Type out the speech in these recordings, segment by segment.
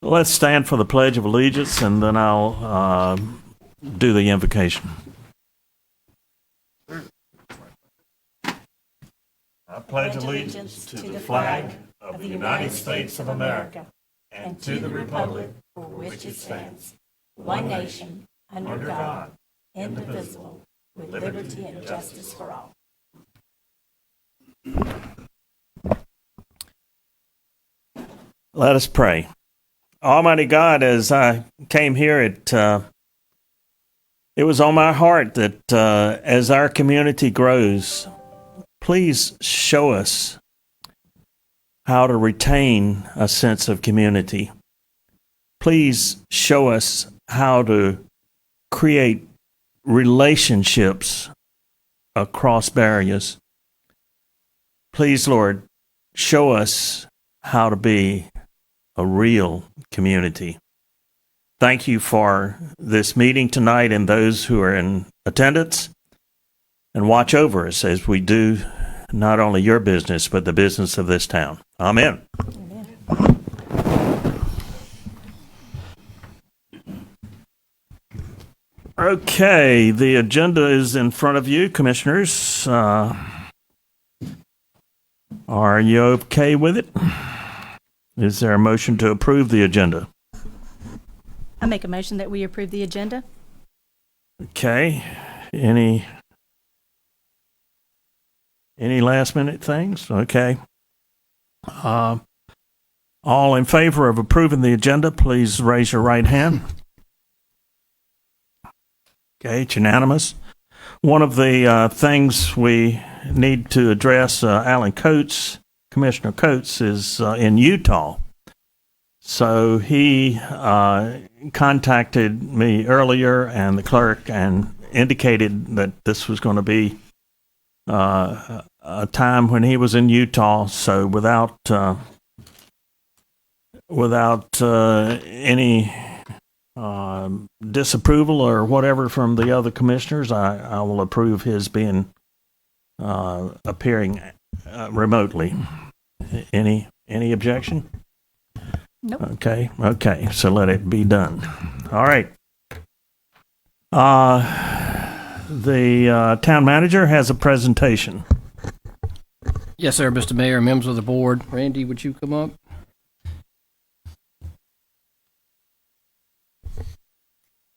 Let's stand for the Pledge of Allegiance, and then I'll do the invocation. I pledge allegiance to the flag of the United States of America and to the republic for which it stands, one nation, under God, indivisible, with liberty and justice for all. Let us pray. Almighty God, as I came here, it was on my heart that as our community grows, please show us how to retain a sense of community. Please show us how to create relationships across barriers. Please, Lord, show us how to be a real community. Thank you for this meeting tonight and those who are in attendance, and watch over us as we do not only your business, but the business of this town. Amen. Amen. Okay, the agenda is in front of you, Commissioners. Are you okay with it? Is there a motion to approve the agenda? I make a motion that we approve the agenda. Okay. Any last minute things? Okay. All in favor of approving the agenda, please raise your right hand. Okay, it's unanimous. One of the things we need to address, Alan Coates, Commissioner Coates, is in Utah. So he contacted me earlier and the clerk and indicated that this was going to be a time when he was in Utah. So without any disapproval or whatever from the other commissioners, I will approve his being appearing remotely. Any objection? Nope. Okay, so let it be done. All right. The town manager has a presentation. Yes, sir, Mr. Mayor, members of the board. Randy, would you come up?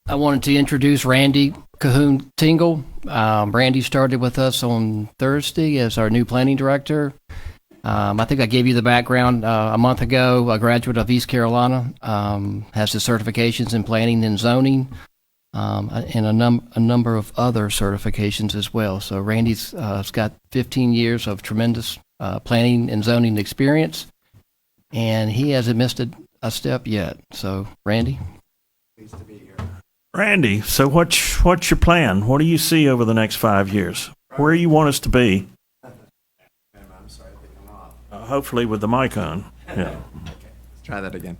I wanted to introduce Randy Cahoon Tingle. Randy started with us on Thursday as our new planning director. I think I gave you the background a month ago. A graduate of East Carolina, has his certifications in planning and zoning, and a number of other certifications as well. So Randy's got 15 years of tremendous planning and zoning experience, and he hasn't missed a step yet. So Randy. Pleased to be here. Randy, so what's your plan? What do you see over the next 5 years? Where you want us to be? I'm sorry, I think I'm off. Hopefully with the mic on. Yeah. Okay, let's try that again.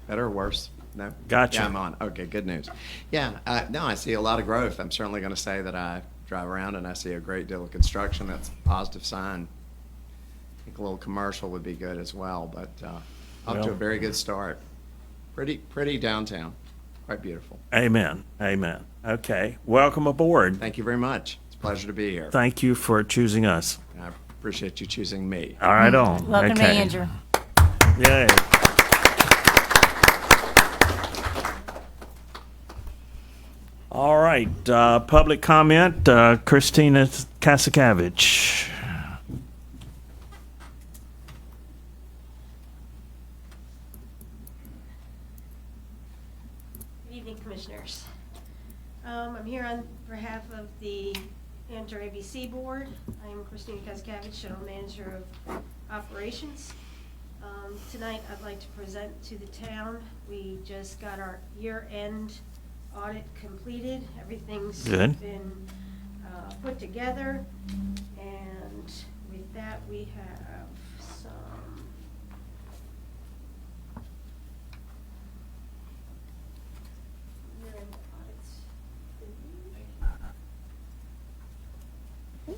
Better or worse? No? Gotcha. Yeah, I'm on. Okay, good news. Yeah, no, I see a lot of growth. I'm certainly going to say that I drive around and I see a great deal of construction. That's a positive sign. I think a little commercial would be good as well, but up to a very good start. Pretty downtown. Quite beautiful. Amen. Okay. Welcome aboard. Thank you very much. It's a pleasure to be here. Thank you for choosing us. I appreciate you choosing me. All right, on. Welcome okay. to Andrew. Yay. All right. Public comment. Christina Kasakavich. Commissioners. I'm here on behalf of the Enter ABC Board. I am Christina Kaskavich, General Manager of Operations. Tonight I'd like to present to the town. We just got our year-end audit completed. Everything's Good. been put together, and with that we have some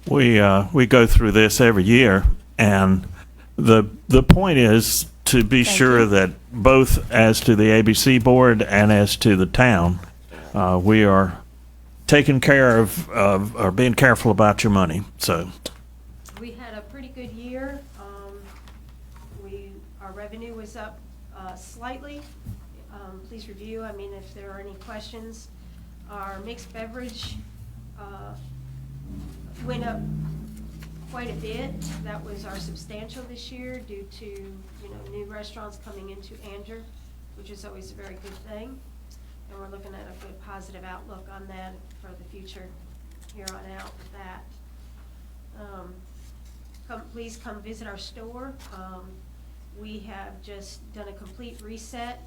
We go through this every year, and the point is to be Thank sure you. that both as to the ABC board and as to the town, we are taking care of or being careful about your money. So, We had a pretty good year. Our revenue was up slightly. Please review, I mean, if there are any questions. Our mixed beverage went up quite a bit. That was our substantial this year due to, new restaurants coming into Anger, which is always a very good thing. And we're looking at a good positive outlook on that for the future here on out with that. Please come visit our store. We have just done a complete reset.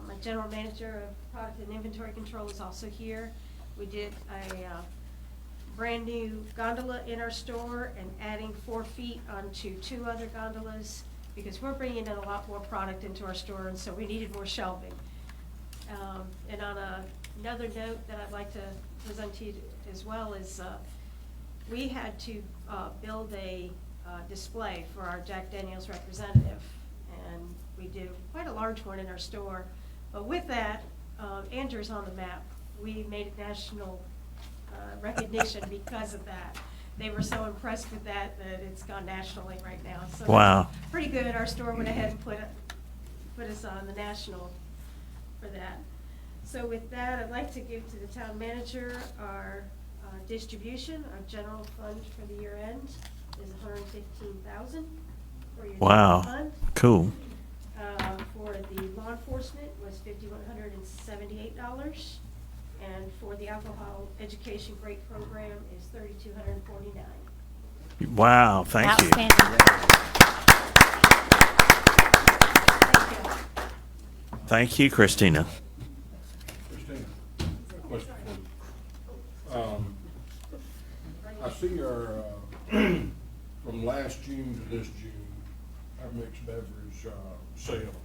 My general manager of product and inventory control is also here. We did a brand new gondola in our store and adding 4 feet onto 2 other gondolas because we're bringing in a lot more product into our store, and so we needed more shelving. And on another note that I'd like to present to you as well is we had to build a display for our Jack Daniel's representative, and we did quite a large one in our store. But with that, Andrew's on the map. We made it national recognition because of that. They were so impressed with that it's gone nationally right now. So wow. that's pretty good. Our store went ahead and put us on the national for that. So with that, I'd like to give to the town manager our distribution. Our general fund for the year end is $115,000 for your Wow. general fund. Cool. For the law enforcement was $5,178, and for the alcohol education great program is $3,249. Wow. Thank you. Outstanding. Thank you. Thank you, Christina. Christina, question for you. I see your, from last June to this June, our mixed beverage sales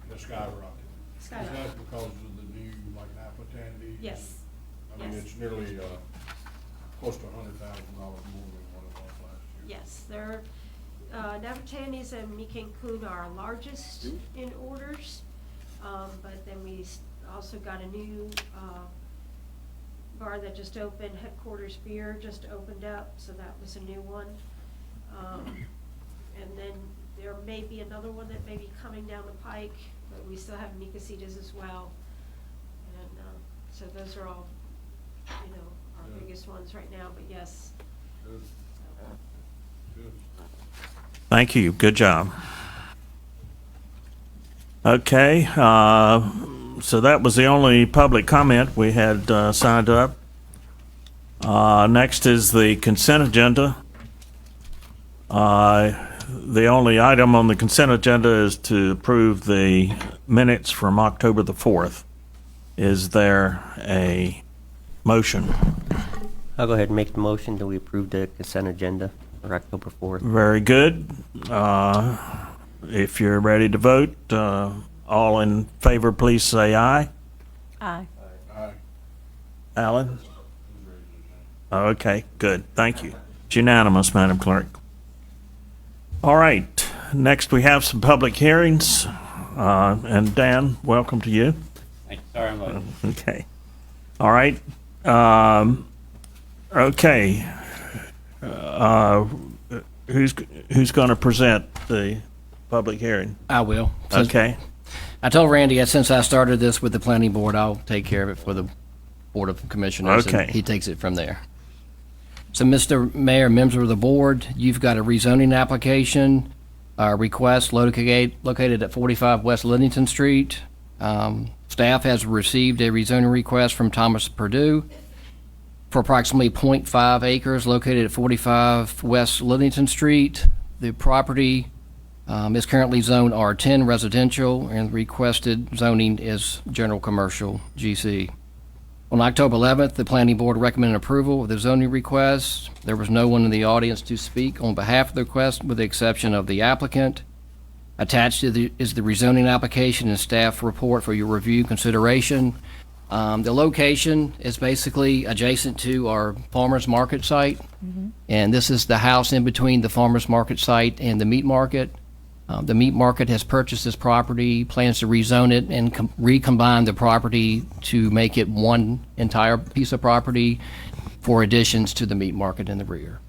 has skyrocketed. Is Skyrocketed. that because of the new, like, Napa Tandy? Yes. I mean, Yes. it's nearly close to $100,000 more than what it was last year. Yes, they're, Navitanis and Mi Cancun are our largest in orders. But then we also got a new bar that just opened, Headquarters Beer just opened up, so that was a new one. And then there may be another one that may be coming down the pike, but we still have Nicositas as well. And so those are all, our Yeah. biggest ones right now, but yes. Good. Good. Thank you. Good job. Okay. So that was the only public comment we had signed up. Next is the consent agenda. The only item on the consent agenda is to approve the minutes from October the 4th. Is there a motion? I'll go ahead and make the motion that we approve the consent agenda for October 4th. Very good. If you're ready to vote, all in favor, please say aye. Aye. Aye. Alan? Who's raising his hand? Okay, good. Thank you. It's unanimous, Madam Clerk. All right. Next, we have some public hearings. And Dan, welcome to you. Sorry, I'm late. Okay. All right. Okay. Who's going to present the public hearing? I will. Since- Okay. I told Randy that since I started this with the planning board, I'll take care of it for the Board of Commissioners. and Okay. he takes it from there. So, Mr. Mayor, members of the board, you've got a rezoning application request located at 45 West Livingston Street. Staff has received a rezoning request from Thomas Purdue for approximately 0.5 acres located at 45 West Livingston Street. The property is currently zoned R10 residential, and requested zoning is general commercial GC. On October 11th, the planning board recommended approval of the zoning request. There was no one in the audience to speak on behalf of the request, with the exception of the applicant. Attached is the rezoning application and staff report for your review consideration. The location is basically adjacent to our farmers market site, and this is the house in between the farmers market site and the meat market. The meat market has purchased this property, plans to rezone it and recombine the property to make it one entire piece of property for additions to the meat market in the rear.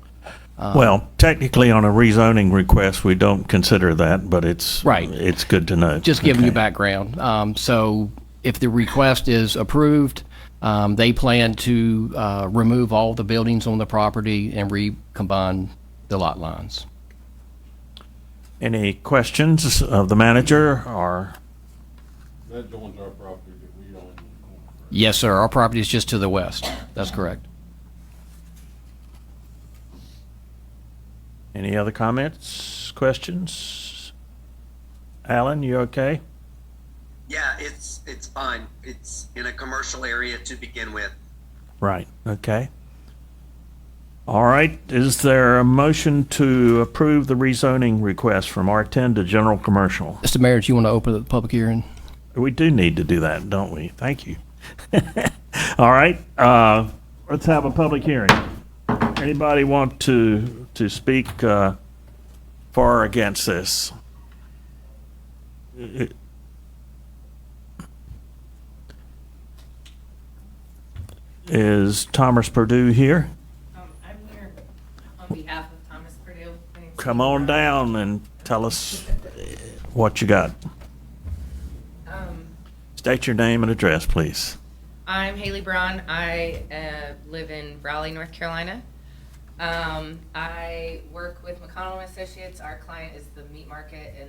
Well, technically, on a rezoning request, we don't consider that, but it's Right. It's good to know. Just giving you Okay. background. So if the request is approved, they plan to remove all the buildings on the property and recombine the lot lines. Any questions of the manager or? That joins our property that we own in the corner. Yes, sir. Our property is just to the west. That's correct. Any other comments, questions? Alan, you okay? Yeah, it's fine. It's in a commercial area to begin with. Right, okay. All right, is there a motion to approve the rezoning request from R10 to general commercial? Mr. Mayor, do you want to open the public hearing? We do need to do that, don't we? Thank you. All right, let's have a public hearing. Anybody want to speak for or against this? Is Thomas Purdue here? I'm here on behalf of Thomas Purdue. My name's Come Haley on Brown. down and tell us what you got. State your name and address, please. I'm Haley Brown. I live in Raleigh, North Carolina. I work with McConnell and Associates. Our client is the meat market, and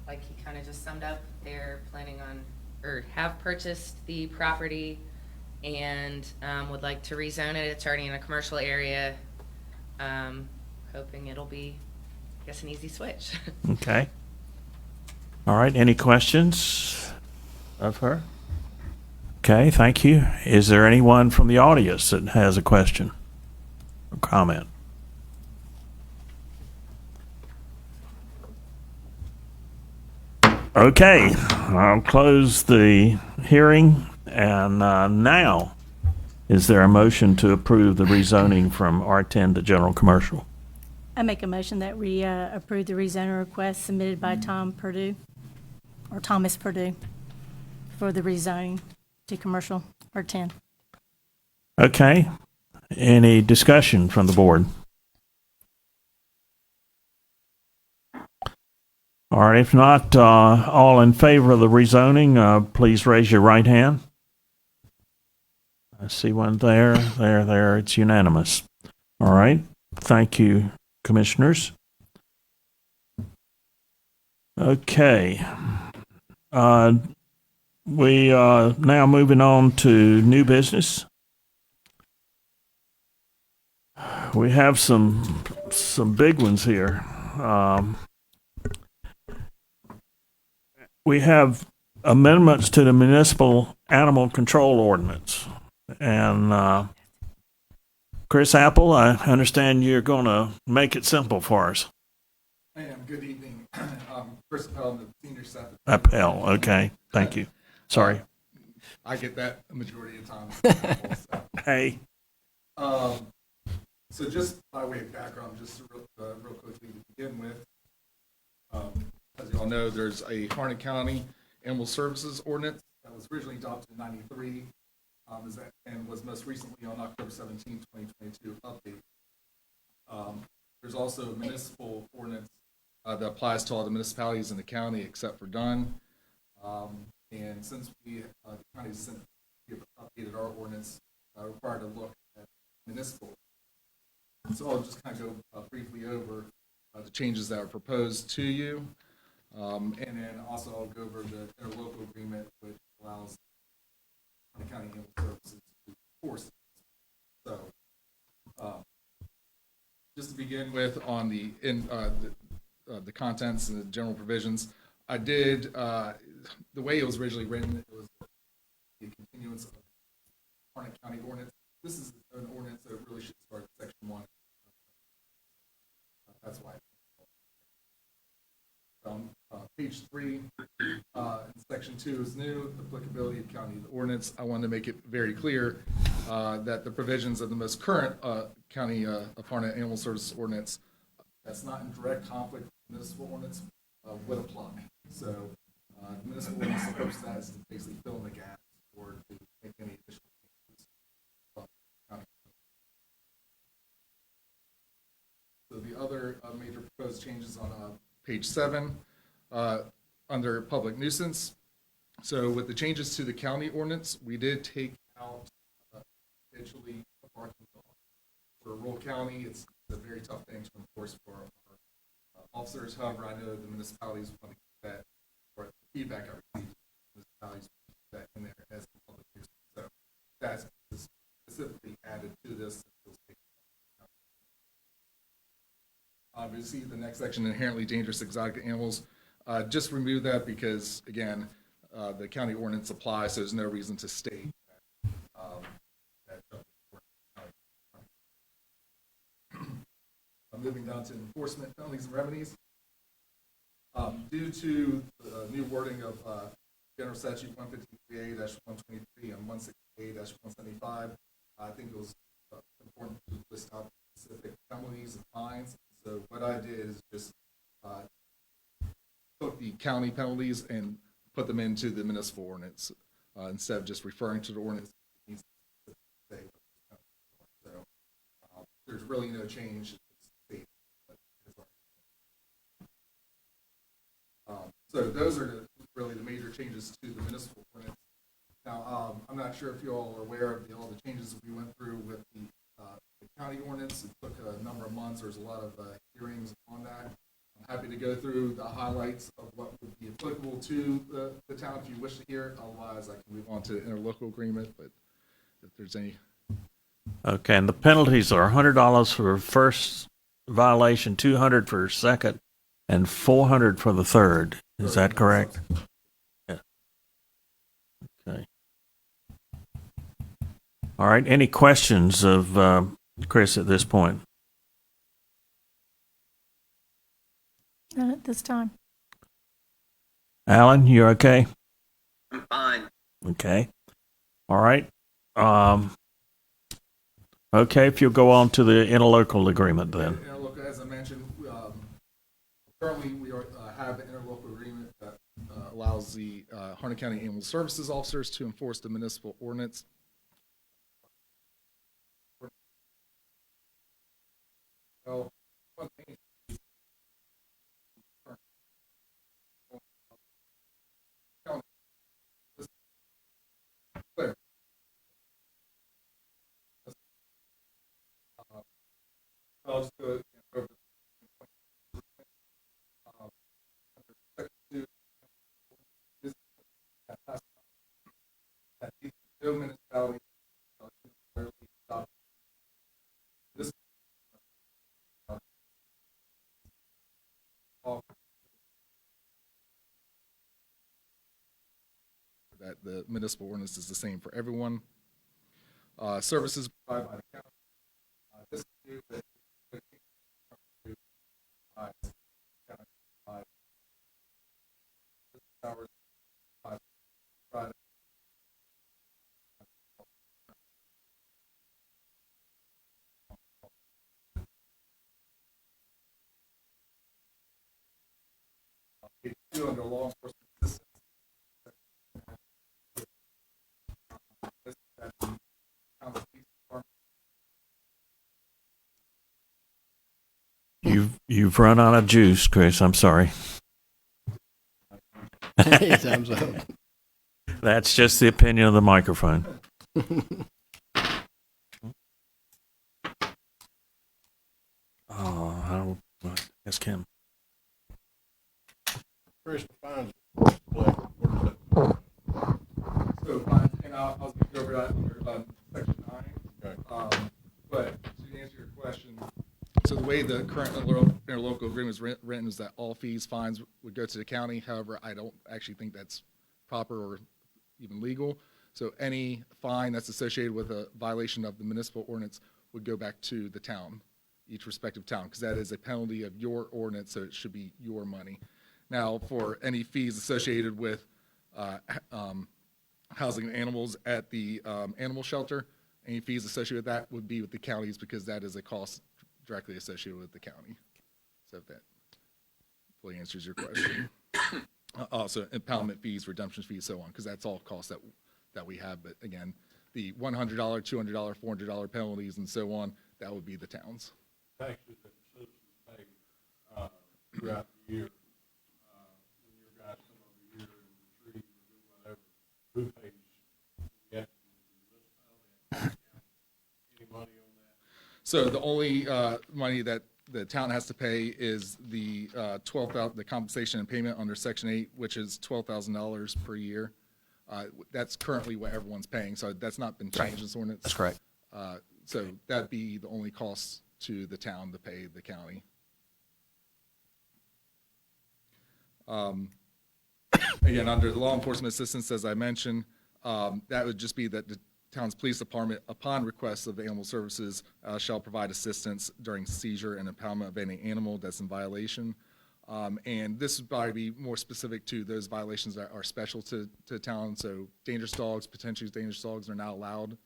like he kind of just summed up, they're planning on or have purchased the property and would like to rezone it. It's already in a commercial area. Hoping it'll be, I guess, an easy switch. Okay. All right, any questions of her? Okay, thank you. Is there anyone from the audience that has a question or comment? Okay, I'll close the hearing. And now, is there a motion to approve the rezoning from R10 to general commercial? I make a motion that we approve the rezoning request submitted by Tom Purdue, or Thomas Purdue, for the rezoning to commercial or 10. Okay. Any discussion from the board? All right, if not, all in favor of the rezoning, please raise your right hand. I see one there, there. It's unanimous. All right. Thank you, commissioners. Okay. We are now moving on to new business. We have some big ones here. We have amendments to the municipal animal control ordinance. And Chris Apple, I understand you're going to make it simple for us. I am. Good evening. Chris Appel, the senior staff. Appel, okay. Thank you. Sorry. I get that a majority of times. Hey. So just by way of background, just real quickly to begin with, as you all know, there's a Harnett County Animal Services Ordinance that was originally adopted in '93 and was most recently on October 17, 2022 update. There's also a municipal ordinance that applies to all the municipalities in the county except for Dunn. And since the county has updated our ordinance, required to look at municipal. So I'll just kind of go briefly over the changes that are proposed to you. And then also I'll go over the interlocal agreement, which allows the county animal services to enforce it. So just to begin with on the contents and the general provisions, I did, the way it was originally written, it was the continuance of Harnett County ordinance. This is an ordinance that really should start at section 1. That's why. Page 3, section 2 is new, applicability of county ordinance. I wanted to make it very clear that the provisions of the most current county of Harnett Animal Services Ordinance, that's not in direct conflict with municipal ordinance, would apply. So the municipal ordinance, the purpose of that is to basically fill in the gaps or to make any additional changes. So the other major proposed changes on page 7, under public nuisance. So with the changes to the county ordinance, we did take out potentially a parking lot. For rural county, it's a very tough thing to enforce for our officers. However, I know the municipalities want to keep that, or the feedback I received, municipalities want to keep that in there as a public nuisance. So that's specifically added to this. Obviously, the next section, inherently dangerous exotic animals, just remove that because, again, the county ordinance applies, so there's no reason to state that. Moving down to enforcement penalties and remedies. Due to the new wording of General Statute 153A-123 and 168-175, I think it was important to list out specific penalties and fines. So what I did is just took the county penalties and put them into the municipal ordinance instead of just referring to the ordinance. So there's really no change. So those are really the major changes to the municipal ordinance. Now, I'm not sure if you all are aware of all the changes we went through with the county ordinance. It took a number of months. There's a lot of hearings on that. I'm happy to go through the highlights of what would be applicable to the town if you wish to hear. Otherwise, I can move on to the interlocal agreement, but if there's any. Okay, and the penalties are $100 for first violation, $200 for second, and $400 for the third. Is that correct? Yeah. Okay. All right. Any questions of Chris at this point? Not at this time. Alan, you okay? I'm fine. Okay. All right. Okay, if you'll go on to the interlocal agreement then. Interlocal, as I mentioned, currently we have an interlocal agreement that allows the Harnett County Animal Services officers to enforce the municipal ordinance. Well, one thing I'll just go over no municipality this that the municipal ordinance is the same for everyone. Services provided by the county. This is new that under law enforcement assistance. You've run out of juice, Chris. I'm sorry. Time's up. That's just the opinion of the microphone. I guess Kim. Chris, the fines. So, and I'll go over that under section 9. Okay. But to answer your question, so the way the current interlocal agreement is written is that all fees, fines would go to the county. However, I don't actually think that's proper or even legal. So any fine that's associated with a violation of the municipal ordinance would go back to the town, each respective town, because that is a penalty of your ordinance, so it should be your money. Now, for any fees associated with housing animals at the animal shelter, any fees associated with that would be with the counties because that is a cost directly associated with the county. So that hopefully answers your question. Also, impoundment fees, redemption fees, so on, because that's all costs that we have. But again, the $100, $200, $400 penalties and so on, that would be the town's. Taxes that the citizens pay throughout the year, when your guys come over here and retrieve or do whatever, who pays? We have to do this, any money on that? So the only money that the town has to pay is the the compensation and payment under Section 8, which is $12,000 per year. That's currently what everyone's paying, so that's not been changed in this ordinance. That's correct. So that'd be the only cost to the town to pay the county. Again, under the law enforcement assistance, as I mentioned, that would just be that the town's police department, upon request of the animal services, shall provide assistance during seizure and impoundment of any animal that's in violation. And this would probably be more specific to those violations that are special to town. So dangerous dogs, potentially dangerous dogs, are not allowed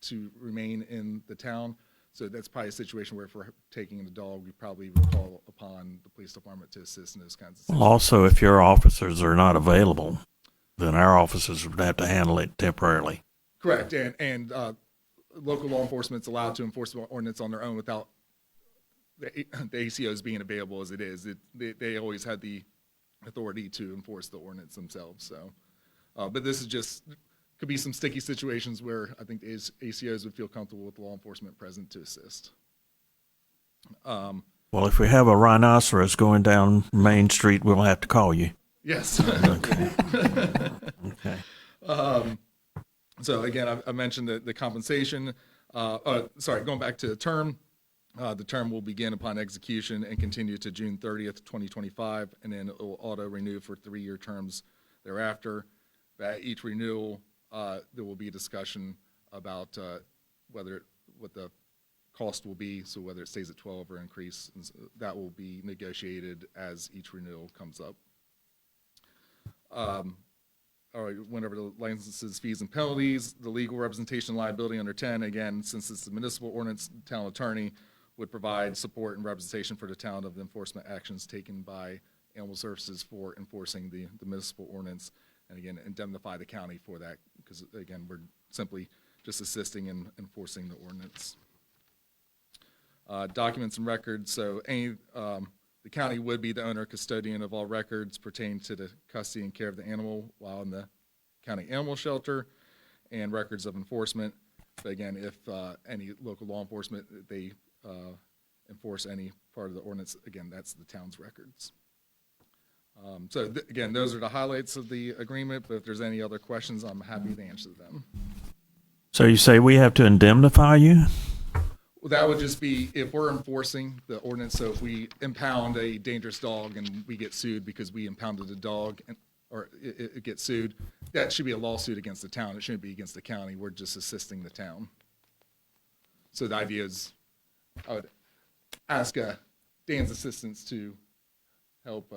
to remain in the town. So that's probably a situation where if we're taking the dog, we probably would call upon the police department to assist in those kinds of Well, also, if your officers are not available, then our officers would have to handle it temporarily. Correct, and local law enforcement's allowed to enforce the ordinance on their own without the ACOs being available as it is. They always had the authority to enforce the ordinance themselves. So, but this is just could be some sticky situations where I think the ACOs would feel comfortable with law enforcement present to assist. Well, if we have a rhinoceros going down Main Street, we'll have to call you. Yes. Okay. So again, I mentioned the compensation. Going back to the term. The term will begin upon execution and continue to June 30th, 2025, and then it will auto-renew for 3-year terms thereafter. At each renewal, there will be a discussion about what the cost will be, so whether it stays at 12 or increase. And so that will be negotiated as each renewal comes up. All right, went over the licenses, fees, and penalties. The legal representation liability under 10, again, since it's the municipal ordinance, the town attorney would provide support and representation for the town of the enforcement actions taken by animal services for enforcing the municipal ordinance, and again, indemnify the county for that, because again, we're simply just assisting in enforcing the ordinance. Documents and records, so the county would be the owner custodian of all records pertaining to the custody and care of the animal while in the county animal shelter, and records of enforcement. But again, if any local law enforcement, they enforce any part of the ordinance, again, that's the town's records. Again, those are the highlights of the agreement, but if there's any other questions, I'm happy to answer them. So you say we have to indemnify you? Well, that would just be if we're enforcing the ordinance. So if we impound a dangerous dog and we get sued because we impounded a dog, or it gets sued, that should be a lawsuit against the town. It shouldn't be against the county. We're just assisting the town. So the idea is I would ask Dan's assistance to help.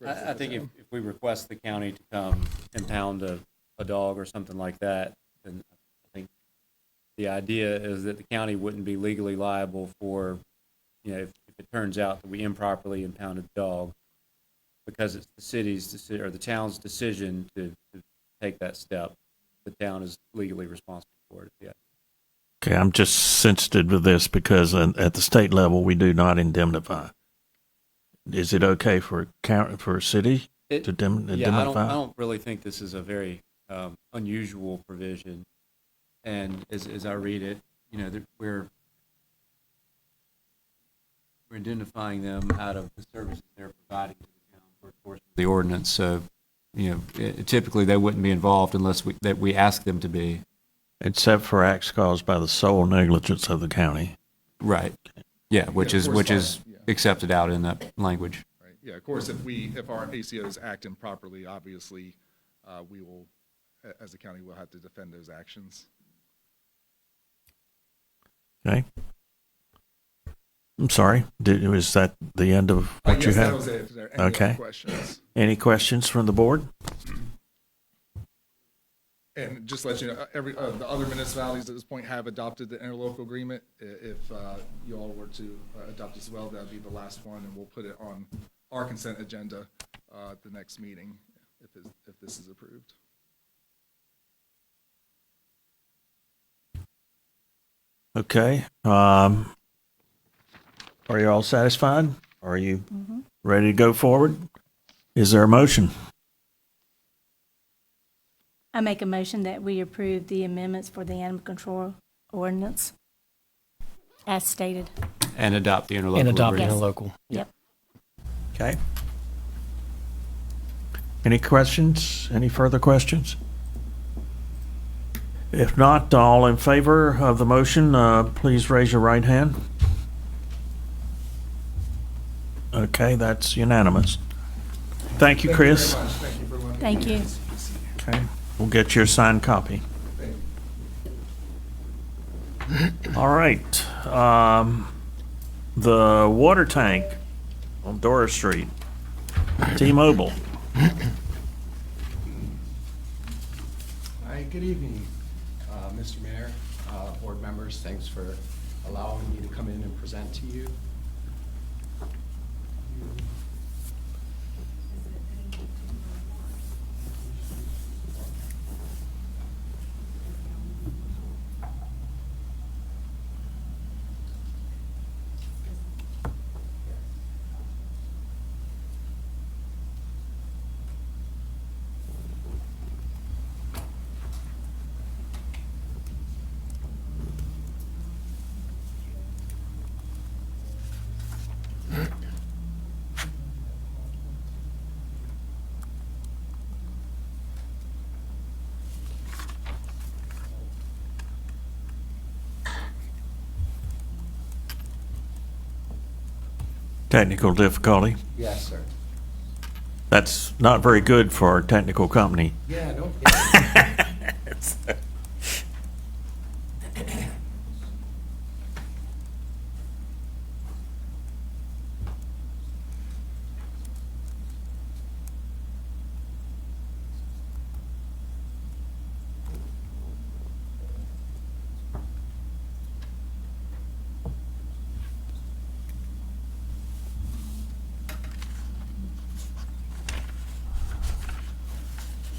I think if we request the county to come impound a dog or something like that, then I think the idea is that the county wouldn't be legally liable for, if it turns out that we improperly impounded a dog, because it's the city's decision or the town's decision to take that step. The town is legally responsible for it. Yeah. Okay, I'm just sensitive to this because at the state level, we do not indemnify. Is it okay for a city to indemnify? Yeah, I don't really think this is a very unusual provision. And as I read it, we're indemnifying them out of the services they're providing to the town for enforcement of the ordinance. So, typically they wouldn't be involved unless we ask them to be. Except for acts caused by the sole negligence of the county. Right. Yeah, which is accepted out in that language. Right. Yeah. Of course, if our ACOs act improperly, obviously, we will, as a county, will have to defend those actions. Okay. I'm sorry. Was that the end of what you had? That was it. If there are any other questions? Any questions from the board? And just to let you know, the other municipalities at this point have adopted the interlocal agreement. If you all were to adopt as well, that would be the last one, and we'll put it on our consent agenda at the next meeting if this is approved. Okay. Are you all satisfied? Are you ready to go forward? Is there a motion? I make a motion that we approve the amendments for the animal control ordinance as stated. And adopt the interlocal And adopt Yes. interlocal. Yep. Okay. Any questions? Any further questions? If not, all in favor of the motion, please raise your right hand. Okay, that's unanimous. Thank you, Chris. Thank you very much. Thank you for letting me Thank do you. this. Okay, we'll get you a signed copy. Thank you. All right. The water tank on Dora Street, T-Mobile. Hi, good evening, Mr. Mayor, board members. Thanks for allowing me to come in and present to you. Technical difficulty. Yes, sir. That's not very good for a technical company. Yeah, no.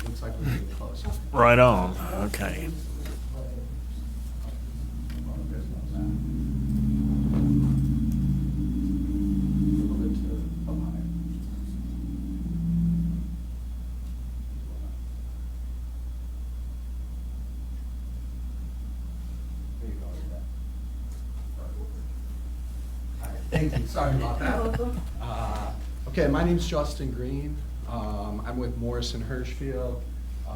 Looks like we're getting close. Right on. Okay. Thank you. Sorry about that. Okay, my name's Justin Green. I'm with Morrison Hirschfield.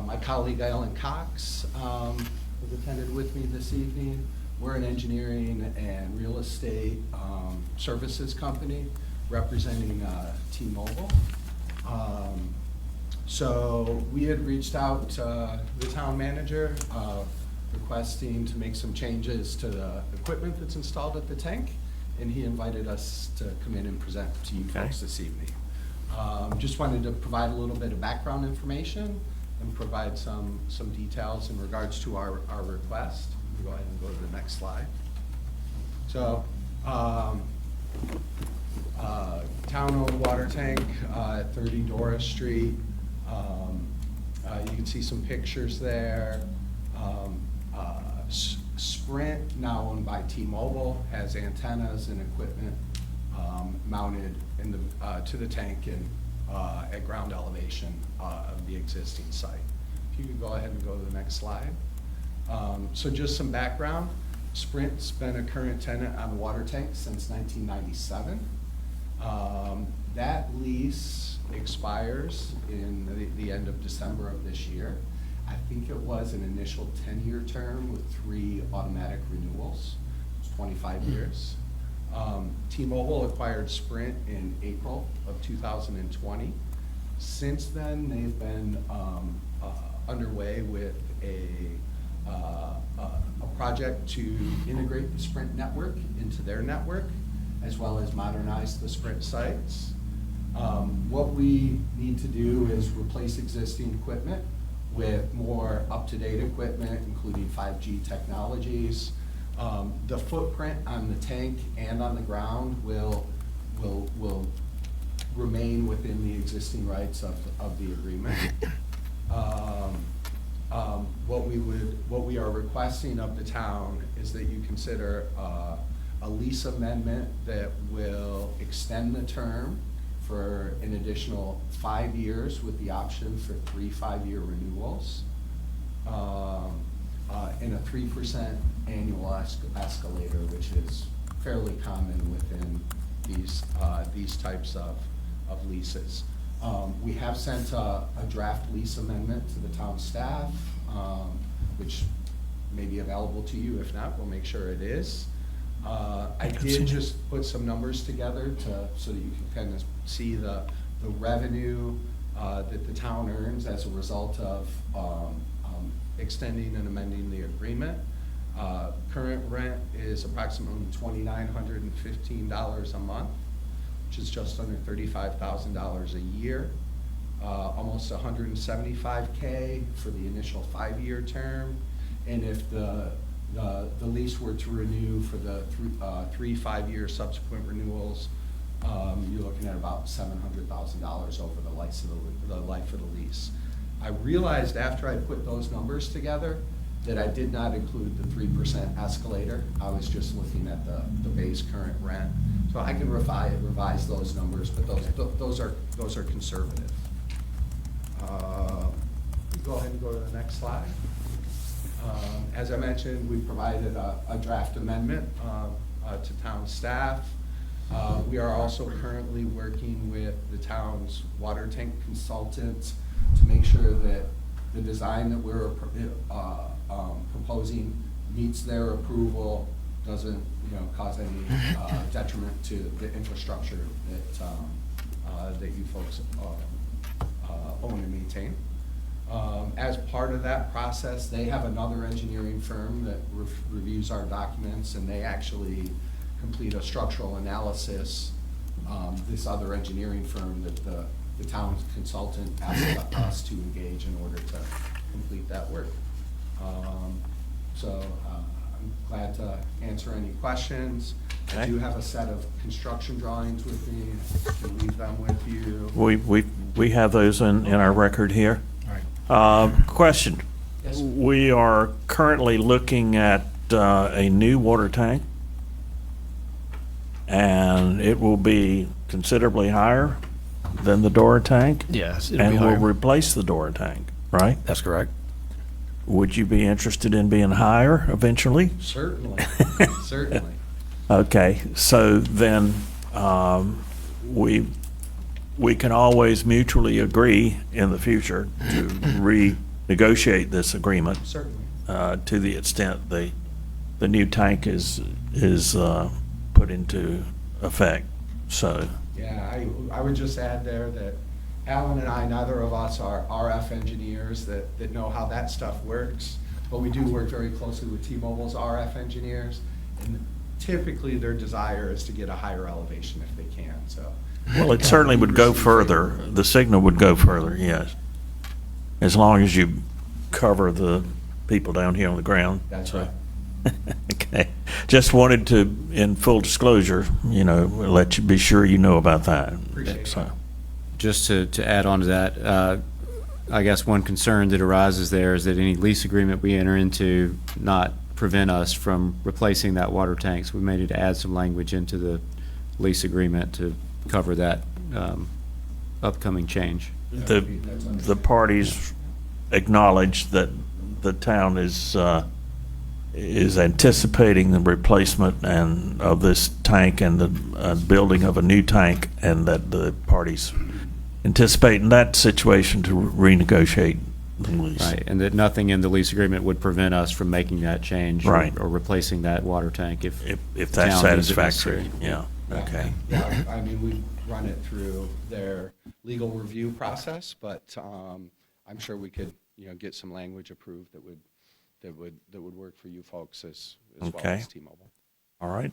My colleague Alan Cox has attended with me this evening. We're an engineering and real estate services company representing T-Mobile. So we had reached out to the town manager requesting to make some changes to the equipment that's installed at the tank, and he invited us to come in and present to you folks this evening. Just wanted to provide a little bit of background information and provide some details in regards to our request. Go ahead and go to the next slide. So, town-owned water tank at 30 Dora Street. You can see some pictures there. Sprint, now owned by T-Mobile, has antennas and equipment mounted in the to the tank and at ground elevation of the existing site. If you could go ahead and go to the next slide. So just some background. Sprint's been a current tenant on the water tank since 1997. That lease expires in the end of December of this year. I think it was an initial 10-year term with 3 automatic renewals. It's 25 years. T-Mobile acquired Sprint in April of 2020. Since then, they've been underway with a project to integrate the Sprint network into their network, as well as modernize the Sprint sites. What we need to do is replace existing equipment with more up-to-date equipment, including 5G technologies. The footprint on the tank and on the ground will remain within the existing rights of the agreement. What we are requesting of the town is that you consider a lease amendment that will extend the term for an additional 5 years with the option for 3 5-year renewals, and a 3% annual escalator, which is fairly common within these types of leases. We have sent a draft lease amendment to the town staff, which may be available to you. If not, we'll make sure it is. I did just put some numbers together so that you can kind of see the revenue that the town earns as a result of extending and amending the agreement. Current rent is approximately $2,915 a month, which is just under $35,000 a year. Almost $175K for the initial 5-year term, and if the lease were to renew for the 3 5-year subsequent renewals, you're looking at about $700,000 over the life of the lease. I realized after I put those numbers together that I did not include the 3% escalator. I was just looking at the base current rent. So I can revise those numbers, but those are conservative. Go ahead and go to the next slide. As I mentioned, we provided a draft amendment to town staff. We are also currently working with the town's water tank consultants to make sure that the design that we're proposing meets their approval, doesn't cause any detriment to the infrastructure that you folks own and maintain. As part of that process, they have another engineering firm that reviews our documents, and they actually complete a structural analysis. This other engineering firm that the town's consultant asked us to engage in order to complete that work. I'm glad to answer any questions. Okay. I do have a set of construction drawings with me. I can leave them with you. We have those in our record here. All right. Question. Yes. We are currently looking at a new water tank, and it will be considerably higher than the Dora tank. Yes, And will replace the Dora tank, right? That's correct. Would you be interested in being higher eventually? Certainly, certainly. Okay, so then we can always mutually agree in the future to renegotiate this agreement Certainly. to the extent the new tank is put into effect. So Yeah, I would just add there that Alan and I, neither of us are RF engineers that know how that stuff works, but we do work very closely with T-Mobile's RF engineers, and typically their desire is to get a higher elevation if they can, so. well, it certainly would go further. The signal would go further, yes, as long as you cover the people down here on the ground. That's So- right. Okay, just wanted to, in full disclosure, let you be sure you know about that. Appreciate So, it. Just to add on to that, I guess one concern that arises there is that any lease agreement we enter into not prevent us from replacing that water tank. So we may need to add some language into the lease agreement to cover that upcoming change. the parties acknowledge that the town is anticipating the replacement and of this tank and the building of a new tank, and that the parties anticipate in that situation to renegotiate the lease. Right, and that nothing in the lease agreement would prevent us from making that change Right. or replacing that water tank if If the that's town deems it satisfactory, necessary. yeah, okay. Yeah, I mean, we run it through their legal review process, but I'm sure we could, get some language approved that would work for you folks as well Okay. as T-Mobile. All right.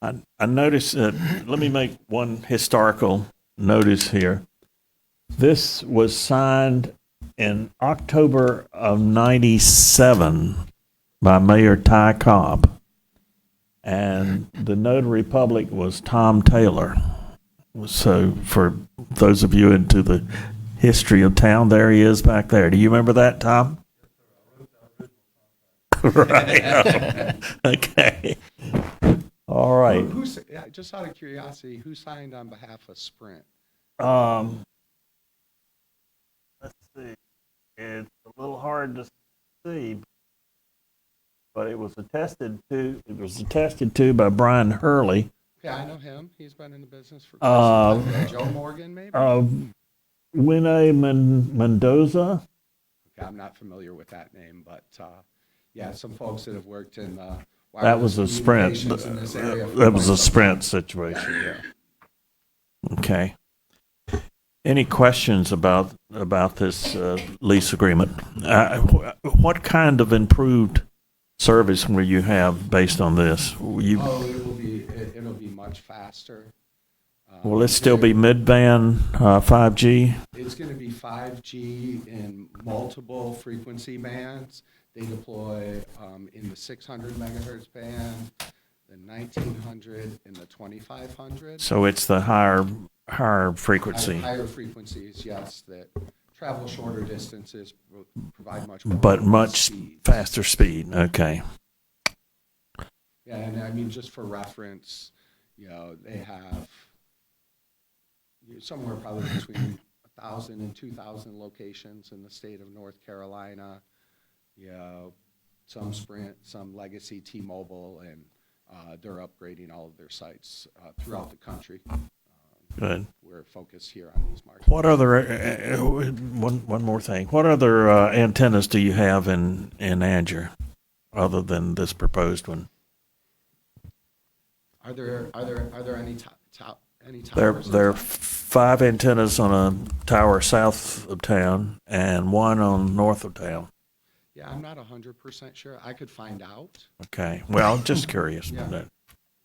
I noticed, let me make one historical notice here. This was signed in October of '97 by Mayor Ty Cobb, and the notary public was Tom Taylor. So for those of you into the history of town, there he is back there. Do you remember that, Tom? Right. Okay. All right. Yeah, just out of curiosity, who signed on behalf of Sprint? Let's see. It's a little hard to see, but it was attested to. It was attested to by Brian Hurley. Yeah, I know him. He's been in the business for quite some time. Joe Morgan, maybe? Winnie Mendoza. Okay, I'm not familiar with that name, but yeah, some folks that have worked in That was a Sprint. communications in this area for That was quite a some Sprint time. situation. Yeah. Okay. Any questions about this lease agreement? What kind of improved service will you have based on this? It'll be much faster. Will it still be mid-band 5G? It's going to be 5G in multiple frequency bands. They deploy in the 600 megahertz band, the 1900, and the 2500. So it's the higher frequency. Higher frequencies, yes, that travel shorter distances, provide much more. But much speed. faster speed. Okay. Yeah, and I mean, just for reference, they have somewhere probably between 1,000 and 2,000 locations in the state of North Carolina. Some Sprint, some legacy T-Mobile, and they're upgrading all of their sites throughout the country. Good. We're focused here on these markets. What other one more thing? What other antennas do you have in Anger, other than this proposed one? Are there any There towers? are 5 antennas on a tower south of town and 1 on north of town. Yeah, I'm not 100% sure. I could find out. Okay. Well, just curious. Yeah.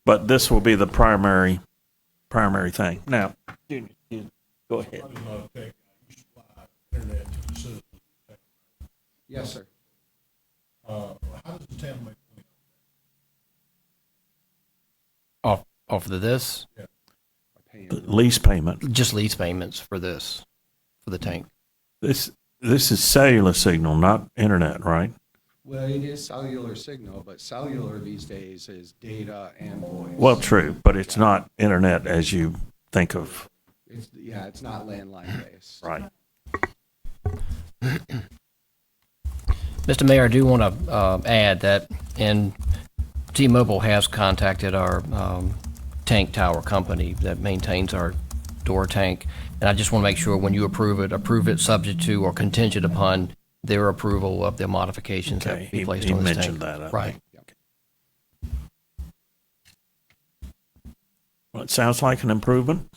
But this will be the primary thing. Now, Junior, you go ahead. You supply internet to the citizens. Yes, sir. How does the town make money? Off of this, The lease payment. just lease payments for this, for the tank. This is cellular signal, not internet, right? Well, it is cellular signal, but cellular these days is data and voice. Well, true, but it's not internet as you think of. It's not landline based. Right. Mr. Mayor, I do want to add that T-Mobile has contacted our tank tower company that maintains our door tank, and I just want to make sure when you approve it subject to or contingent upon their approval of the modifications Okay, that be placed he on this mentioned tank. that, I Right. think. Well, it sounds like an improvement.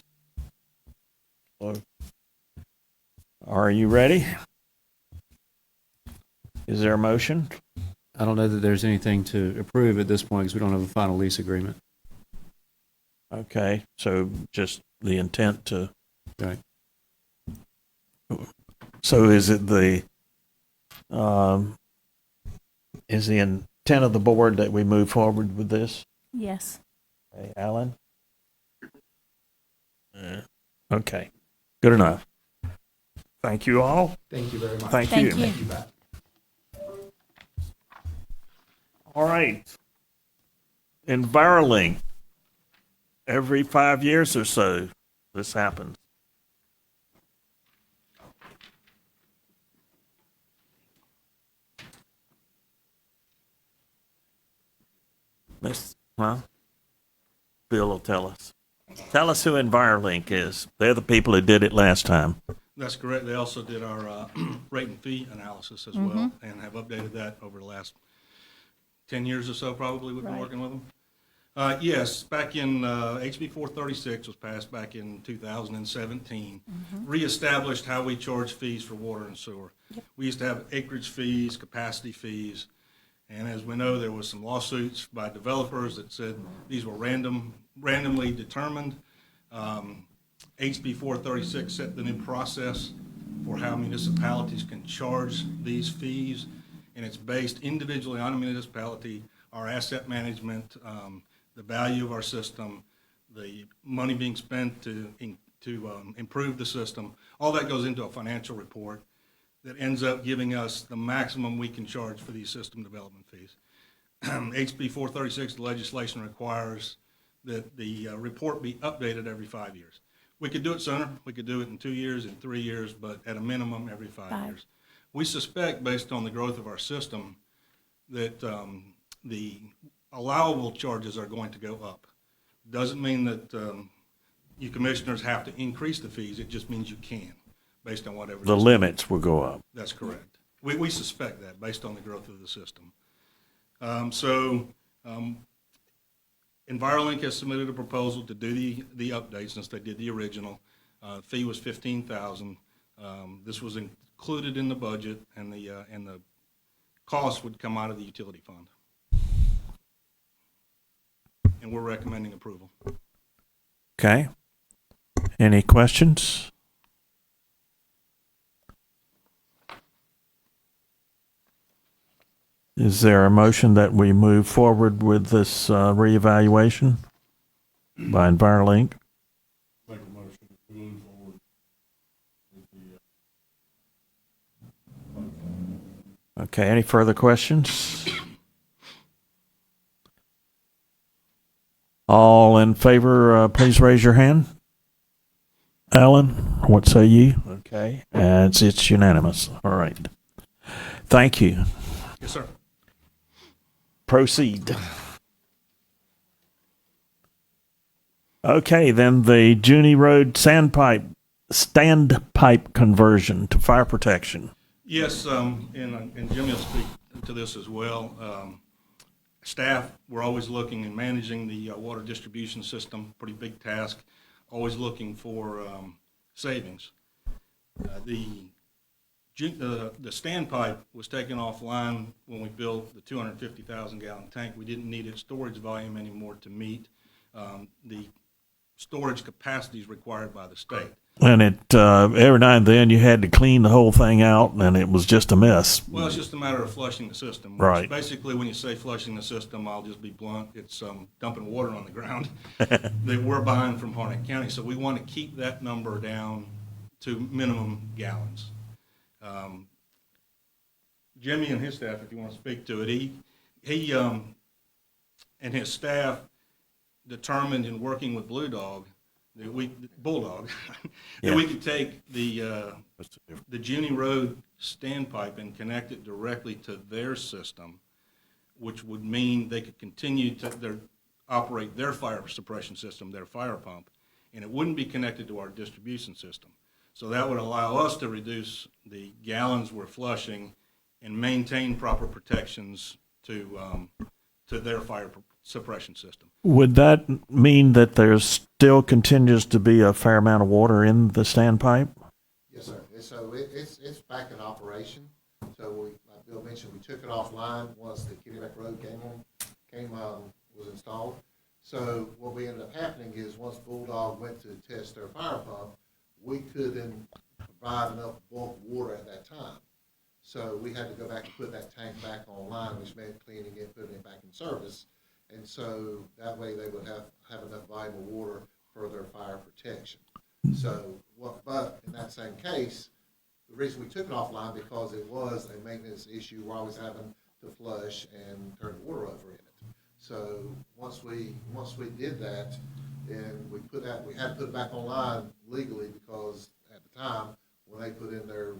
Are you ready? Is there a motion? I don't know that there's anything to approve at this point because we don't have a final lease agreement. Okay, so just the intent to. Right. So is it the intent of the board that we move forward with this? Yes. Hey, Alan? Okay, good enough. Thank you all. Thank you very much. Thank Thank you. you. Thank you, Beth. All right. EnviroLink. Every 5 years or so, this happens. Bill will tell us. Tell us who EnviroLink is. They're the people who did it last time. That's correct. They also did our rate and fee analysis as well, and have updated that over the last 10 years or so, probably, we've been Right. working with them. Yes, back in, HB 436 was passed back in 2017, reestablished how we charge fees for water and sewer. We used to have acreage fees, capacity fees, and as we know, there was some lawsuits by developers that said these were randomly determined. HB 436 set the new process for how municipalities can charge these fees, and it's based individually on a municipality, our asset management, the value of our system, the money being spent to improve the system, all that goes into a financial report that ends up giving us the maximum we can charge for these system development fees. HB 436, the legislation requires that the report be updated every 5 years. We could do it sooner. We could do it in 2 years, in 3 years, but at a minimum, every 5 years. We suspect, based on the growth of our system, that the allowable charges are going to go up. Doesn't mean that you commissioners have to increase the fees. It just means you can, based on whatever. The limits will go up. That's correct. We suspect that, based on the growth of the system. EnviroLink has submitted a proposal to do the update since they did the original. Fee was $15,000. This was included in the budget, and the cost would come out of the utility fund. And we're recommending approval. Okay. Any questions? Is there a motion that we move forward with this reevaluation by EnviroLink? Make a motion to move forward with the, Okay, any further questions? All in favor, please raise your hand. Alan, what say you? Okay, and it's unanimous. All right. Thank you. Yes, sir. Proceed. Okay, then the Junie Road standpipe conversion to fire protection. Yes, and Jimmy will speak to this as well. Staff, we're always looking and managing the water distribution system, pretty big task, always looking for savings. The standpipe was taken offline when we built the 250,000 gallon tank. We didn't need its storage volume anymore to meet the storage capacities required by the state. And every now and then you had to clean the whole thing out, and it was just a mess. Well, it's just a matter of flushing the system. Right. Basically, when you say flushing the system, I'll just be blunt, it's dumping water on the ground that we're buying from Harnett County. So we want to keep that number down to minimum gallons. Jimmy and his staff, if you want to speak to it, he and his staff determined in working with Bulldog that we could take the Junie Road standpipe and connect it directly to their system, which would mean they could continue to operate their fire suppression system, their fire pump, and it wouldn't be connected to our distribution system. So that would allow us to reduce the gallons we're flushing and maintain proper protections to their fire suppression system. Would that mean that there still continues to be a fair amount of water in the standpipe? Yes, sir. So it's back in operation. So like Bill mentioned, we took it offline once the Kennebec Road was installed. So what we ended up happening is once Bulldog went to test their fire pump, we couldn't provide enough bulk water at that time. So we had to go back and put that tank back online, which meant cleaning it, putting it back in service. And so that way they would have enough volume of water for their fire protection. So, but in that same case, the reason we took it offline because it was a maintenance issue. We're always having to flush and turn the water over in it. So once we did that, then we had to put it back online legally because at the time when they put in their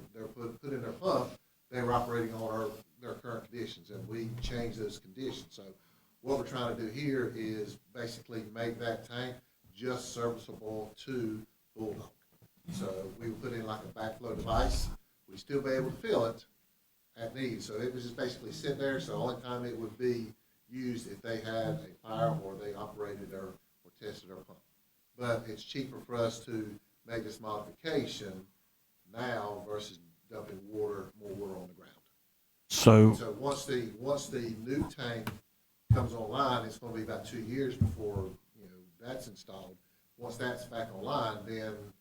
pump, they were operating on their current conditions, and we changed those conditions. So what we're trying to do here is basically make that tank just serviceable to Bulldog. So we would put in like a backflow device. We'd still be able to fill it at need. So it was just basically sit there. So the only time it would be used if they had a fire or they operated or tested our pump. But it's cheaper for us to make this modification now versus dumping more water on the ground. So once the new tank comes online, it's going to be about 2 years before that's installed. Once that's back online, then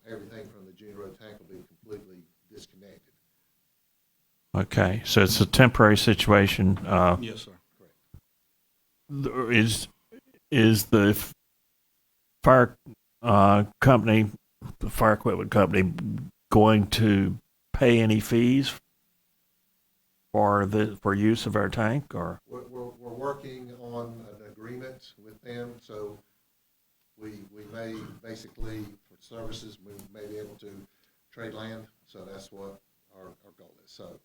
everything from the Junie Road tank will be completely disconnected. okay, so it's a temporary situation. Yes, sir. Correct. Is the fire company, the fire equipment company, going to pay any fees for use of our tank, or? We're working on an agreement with them, so we may basically, for services, we may be able to trade land, so that's what our goal is. So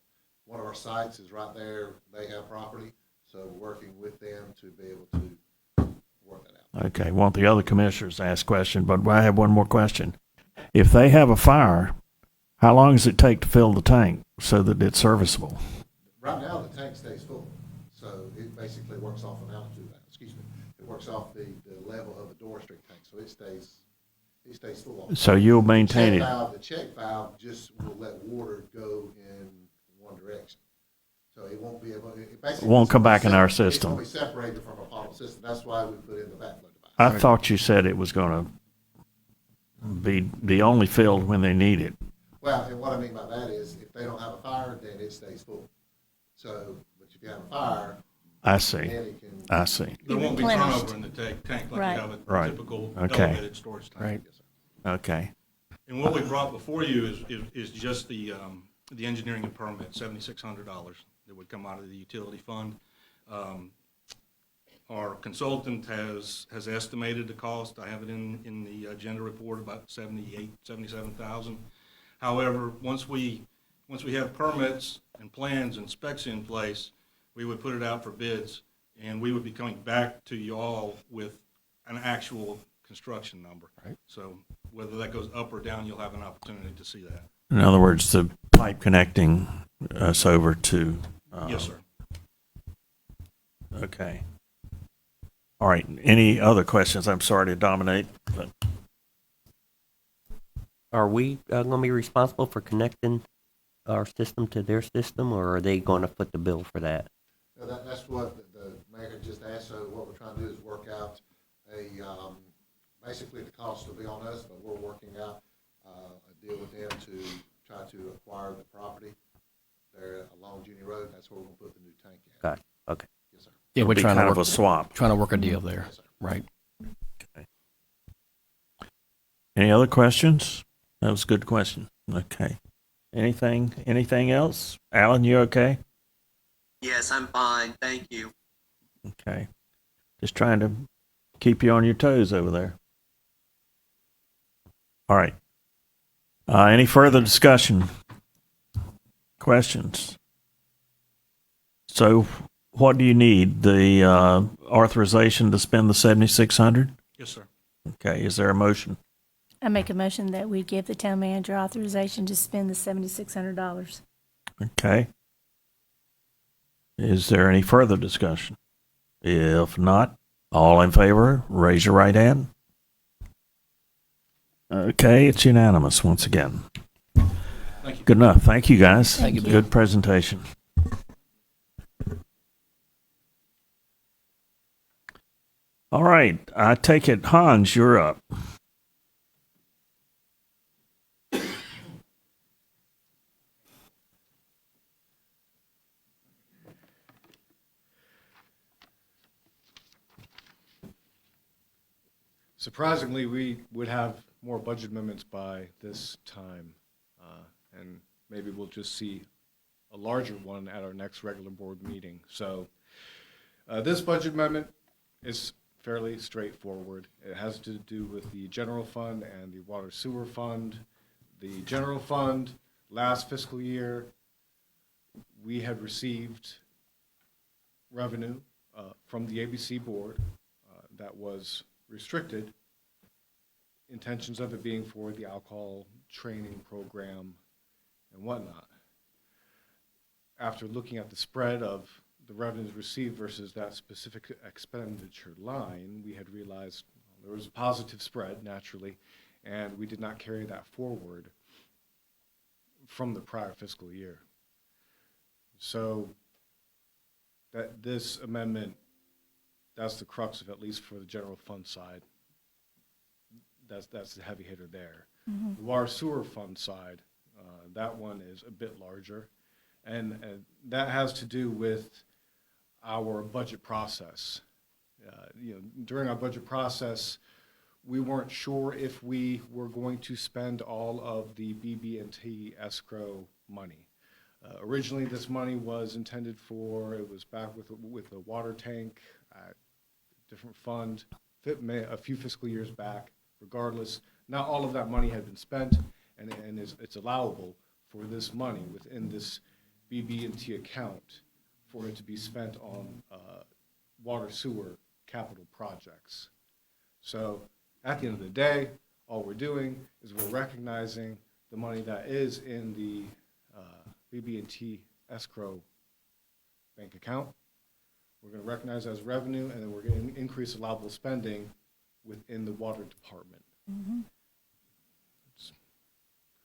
one of our sites is right there, they have property, so we're working with them to be able to work that out. Okay, want the other commissioners to ask questions, but I have one more question. If they have a fire, how long does it take to fill the tank so that it's serviceable? Right now, the tank stays full, so it basically works off an altitude, it works off the level of the door restrict tank, so it stays full. So you'll maintain it? The check valve just will let water go in one direction. So it won't be able, it basically won't come back in our system. It's going to be separated from our bottle system. That's why we put in the backflow device. I thought you said it was going to be only filled when they need it. Well, and what I mean by that is if they don't have a fire, then it stays full. So, but if you have a fire, I see. then it can. I see. There won't be replenished. turnover in the tank like Right. you have a Right. typical Okay. elevated storage tank. Right. Okay. And what we brought before you is just the engineering and permit, $7,600 that would come out of the utility fund. Our consultant has estimated the cost. I have it in the agenda report, about $77,000. However, once we have permits and plans and specs in place, we would put it out for bids, and we would be coming back to you all with an actual construction number. Right. So whether that goes up or down, you'll have an opportunity to see that. In other words, the pipe connecting us over to. Yes, sir. Okay. All right. Any other questions? I'm sorry to dominate, but Are we going to be responsible for connecting our system to their system, or are they going to foot the bill for that? So that's what the mayor had just asked. So what we're trying to do is work out basically the cost will be on us, but we're working out a deal with them to try to acquire the property there along Junior Road. That's where we're going to put the new tank in. Got it. Okay. Yes, sir. Yeah, we're be trying kind to of work, a swap. trying to work a deal there. Yes, sir. Right. Any other questions? That was a good question. Okay. Anything else? Alan, you okay? Yes, I'm fine. Thank you. Okay. Just trying to keep you on your toes over there. All right. Any further discussion? Questions? So what do you need? The authorization to spend the $7,600? Yes, sir. Okay. Is there a motion? I make a motion that we give the town manager authorization to spend the $7,600. Okay. Is there any further discussion? If not, all in favor, raise your right hand. Okay, it's unanimous once again. Thank you. Good enough. Thank you, guys. Thank you, Bill. Good presentation. All right, I take it, Hans, you're up. Surprisingly, we would have more budget amendments by this time, and maybe we'll just see a larger one at our next regular board meeting. So this budget amendment is fairly straightforward. It has to do with the general fund and the water sewer fund. The general fund, last fiscal year, we had received revenue from the ABC board that was restricted, intentions of it being for the alcohol training program and whatnot. After looking at the spread of the revenues received versus that specific expenditure line, we had realized there was a positive spread, naturally, and we did not carry that forward from the prior fiscal year. So that this amendment, that's the crux of, at least for the general fund side. That's the heavy hitter there. Mm-hmm. The water sewer fund side, that one is a bit larger, and that has to do with our budget process. During our budget process, we weren't sure if we were going to spend all of the BB&T escrow money. Originally, this money was intended for, it was back with a water tank, different fund, a few fiscal years back. Regardless, not all of that money had been spent, and it's allowable for this money within this BB&T account for it to be spent on water sewer capital projects. So at the end of the day, all we're doing is we're recognizing the money that is in the BB&T escrow bank account. We're going to recognize as revenue, and then we're going to increase allowable spending within the water department. Mhm.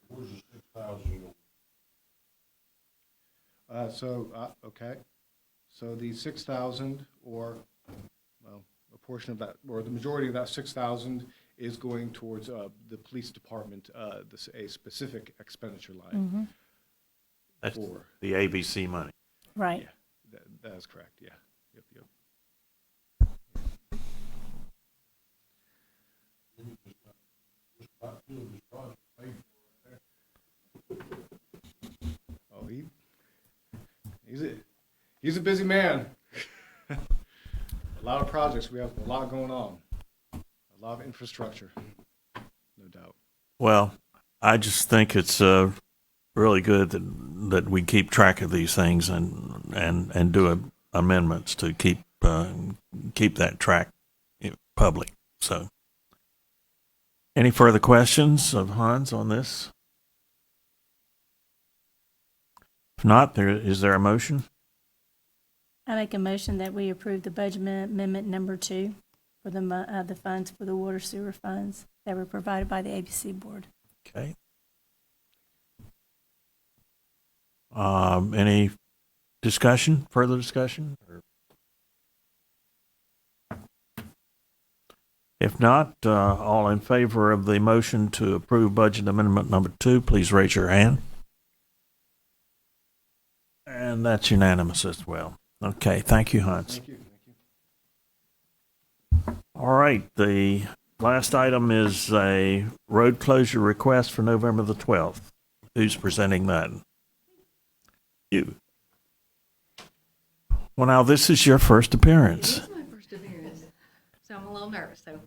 Where's the 6,000 going? Okay. So the 6,000, or, well, a portion of that, or the majority of that 6,000 is going towards the police department, a specific expenditure line. That's For, the ABC money. Right. yeah, that is correct, yeah. Yep. Just about two of his projects paid for right there. Oh, he's a busy man. A lot of projects. We have a lot going on. A lot of infrastructure, no doubt. Well, I just think it's really good that we keep track of these things and do amendments to keep that track public. So, any further questions of Hans on this? If not, is there a motion? I make a motion that we approve the budget amendment number 2 for the funds for the water sewer funds that were provided by the ABC board. Okay. Any discussion, further discussion? If not, all in favor of the motion to approve budget amendment number 2, please raise your hand. And that's unanimous as well. Okay, thank you, Hans. Thank you. All right, the last item is a road closure request for November the 12th. Who's presenting that? You. Well, now this is your first appearance. It is my first appearance, so I'm a little nervous, so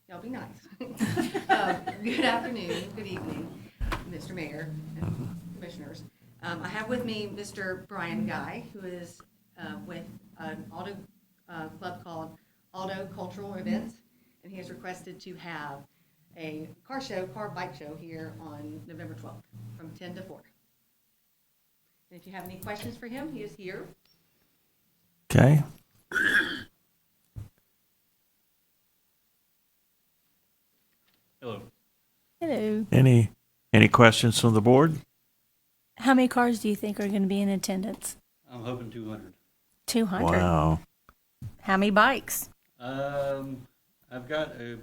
y'all be nice. Good afternoon, good evening, Mr. Mayor and Commissioners. I have with me Mr. Brian Guy, who is with an auto club called Auto Cultural Events, and he has requested to have a car bike show here on November 12th from 10 to 4. And if you have any questions for him, he is here. Okay. Hello. Hello. Any questions from the board? How many cars do you think are going to be in attendance? I'm hoping 200. 200. Wow. How many bikes? I've got a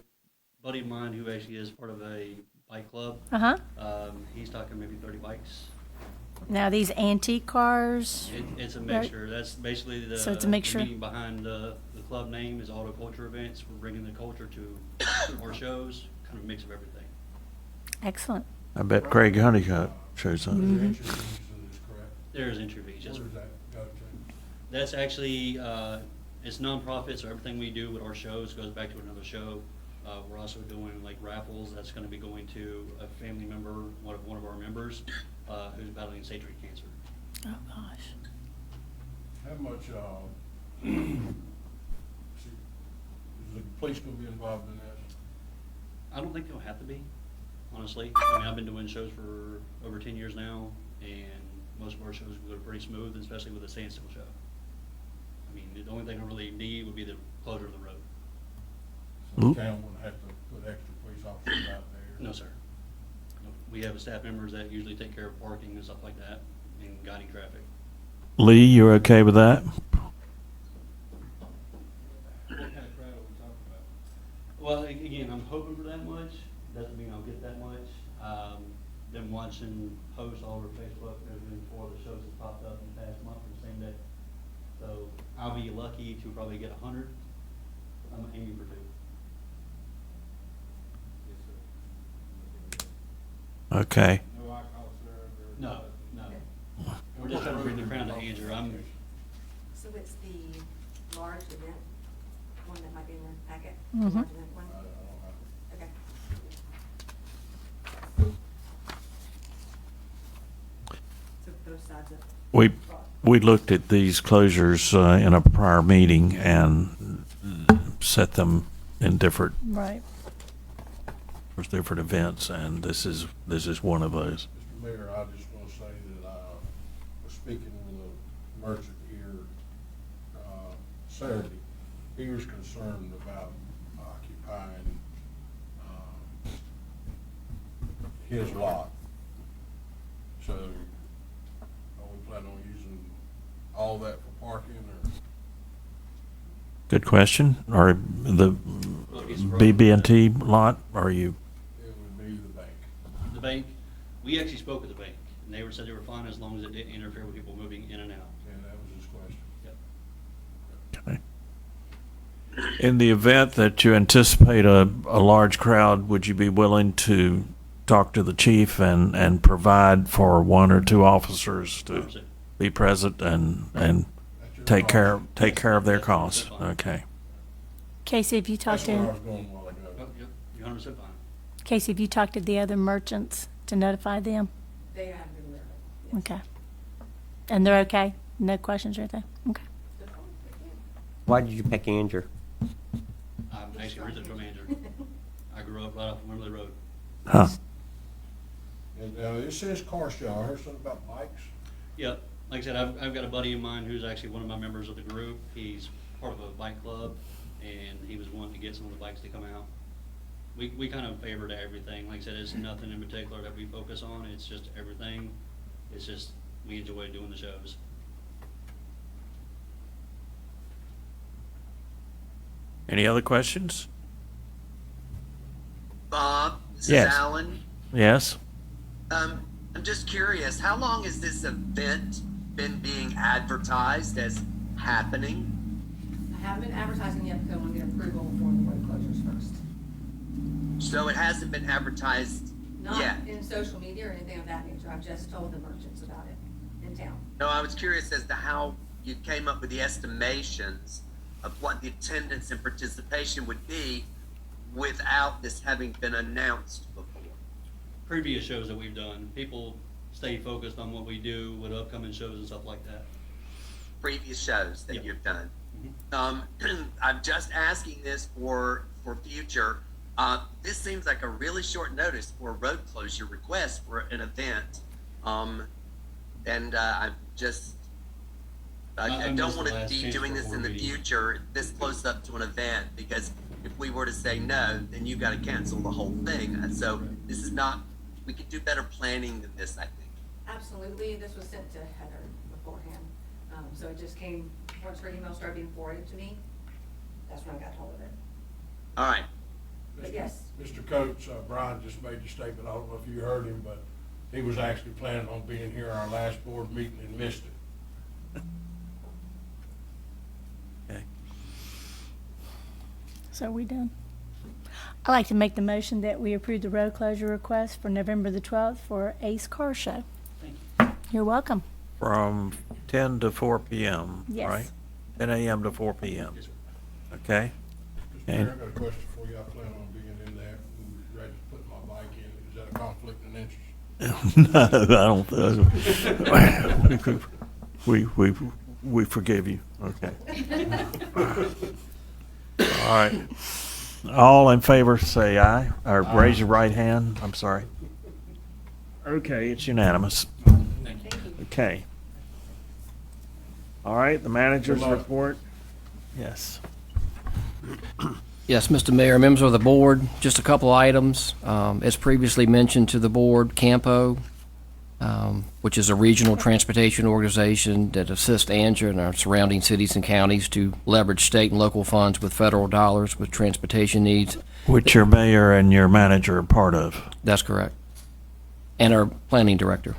buddy of mine who actually is part of a bike club. Uh-huh. He's talking maybe 30 bikes. Now, these antique cars? It's a mixture. That's basically the, So it's a mixture? the meaning behind the club name is Auto Culture Events. We're bringing the culture to our shows, kind of a mix of everything. Excellent. I bet Craig Honeycutt shows up. Mhm. There's entry fees, yes, sir. Where does that go to? That's actually, it's nonprofit, so everything we do with our shows goes back to another show. We're also doing like raffles. That's going to be going to a family member, one of our members, who's battling stage 3 cancer. Oh, gosh. How much, is the police gonna be involved in this? I don't think they'll have to be, honestly. I mean, I've been doing shows for over 10 years now, and most of our shows go pretty smooth, especially with a standstill show. I mean, the only thing I really need would be the closure of the road. So the town wouldn't have to put extra police officers out there? No, sir. Nope. We have staff members that usually take care of parking and stuff like that, and guiding traffic. Lee, you're okay with that? What kind of crowd are we talking about? Well, again, I'm hoping for that much. Doesn't mean I'll get that much. Been watching posts all over Facebook and everything for the shows that popped up in the past month for the same day. So I'll be lucky to probably get 100. I'm aiming for 2. Okay. No alcohol served or? No, no. We're just trying to bring the crown to Andrew. So it's the large event, one that might be in the packet? Mhm. Large event one? Okay. So both sides of. We looked at these closures in a prior meeting and set them in different Right. events, and this is one of those. Mr. Mayor, I just want to say that I was speaking with a merchant here Saturday. He was concerned about occupying his lot. So are we planning on using all that for parking, or? Good question. Or the BB&T lot? Are you? It would be the bank. The bank, we actually spoke with the bank, and they said they were fine as long as it didn't interfere with people moving in and out. And that was his question. Yep. Okay. In the event that you anticipate a large crowd, would you be willing to talk to the chief and provide for one or two officers to 100%. be present and take care of their costs? Okay. Casey, have you talked That's where I to, was going a while ago. Yep, you're 100% fine. Casey, have you talked to the other merchants to notify them? They have been aware of it. Okay. And they're okay? No questions or anything? Okay. Why did you pick Andrew? I'm actually originally from Andrew. I grew up right off of Wimberley Road. Huh. And it says car show. I heard something about bikes. Yep. Like I said, I've got a buddy of mine who's actually one of my members of the group. He's part of a bike club, and he was wanting to get some of the bikes to come out. We kind of favored everything. Like I said, it's nothing in particular that we focus on. It's just everything. It's just we enjoy doing the shows. Any other questions? Bob, this is Yes. Alan. Yes. I'm just curious, how long has this event been being advertised as happening? I haven't been advertising yet because I want to get approval for the road closures first. So it hasn't been advertised Not yet? in social media or anything of that nature. I've just told the merchants about it in town. No, I was curious as to how you came up with the estimations of what the attendance and participation would be without this having been announced before. Previous shows that we've done, people stay focused on what we do with upcoming shows and stuff like that. Previous shows that Yep. you've done. Mhm. I'm just asking this for future. This seems like a really short notice for a road closure request for an event. And I'm just, I I don't missed want the to last be chance doing for this board in the meeting. future, this close up to an event, because if we were to say no, then you got to cancel the whole thing. And so this is not, we could do better planning than this, I think. Absolutely. This was sent to Heather beforehand. So it just came, once her email started being forwarded to me, that's when I got hold of it. All right. But yes. Mr. Coates, Brian just made the statement, I don't know if you heard him, but he was actually planning on being here our last board meeting and missed it. Okay. So are we done? I'd like to make the motion that we approve the road closure request for November the 12th for Ace Car Show. Thank you. You're welcome. From 10 to 4 p.m., Yes. right? 10 a.m. to 4 p.m. Yes, sir. Okay? Mr. Mayor, I got a question for you. I plan on being in there and ready to put my bike in. Is that a conflict of interest? No, I don't. We forgive you. Okay. All right. All in favor, say aye, or raise your right hand. I'm sorry. Okay, it's unanimous. Thank you. Okay. All right, the manager's Good luck. report. Yes. Yes, Mr. Mayor, members of the board, just a couple items. As previously mentioned to the board, CAMPO, which is a regional transportation organization that assists Andrew and our surrounding cities and counties to leverage state and local funds with federal dollars with transportation needs. Which your mayor and your manager are part of. That's correct. And our planning director.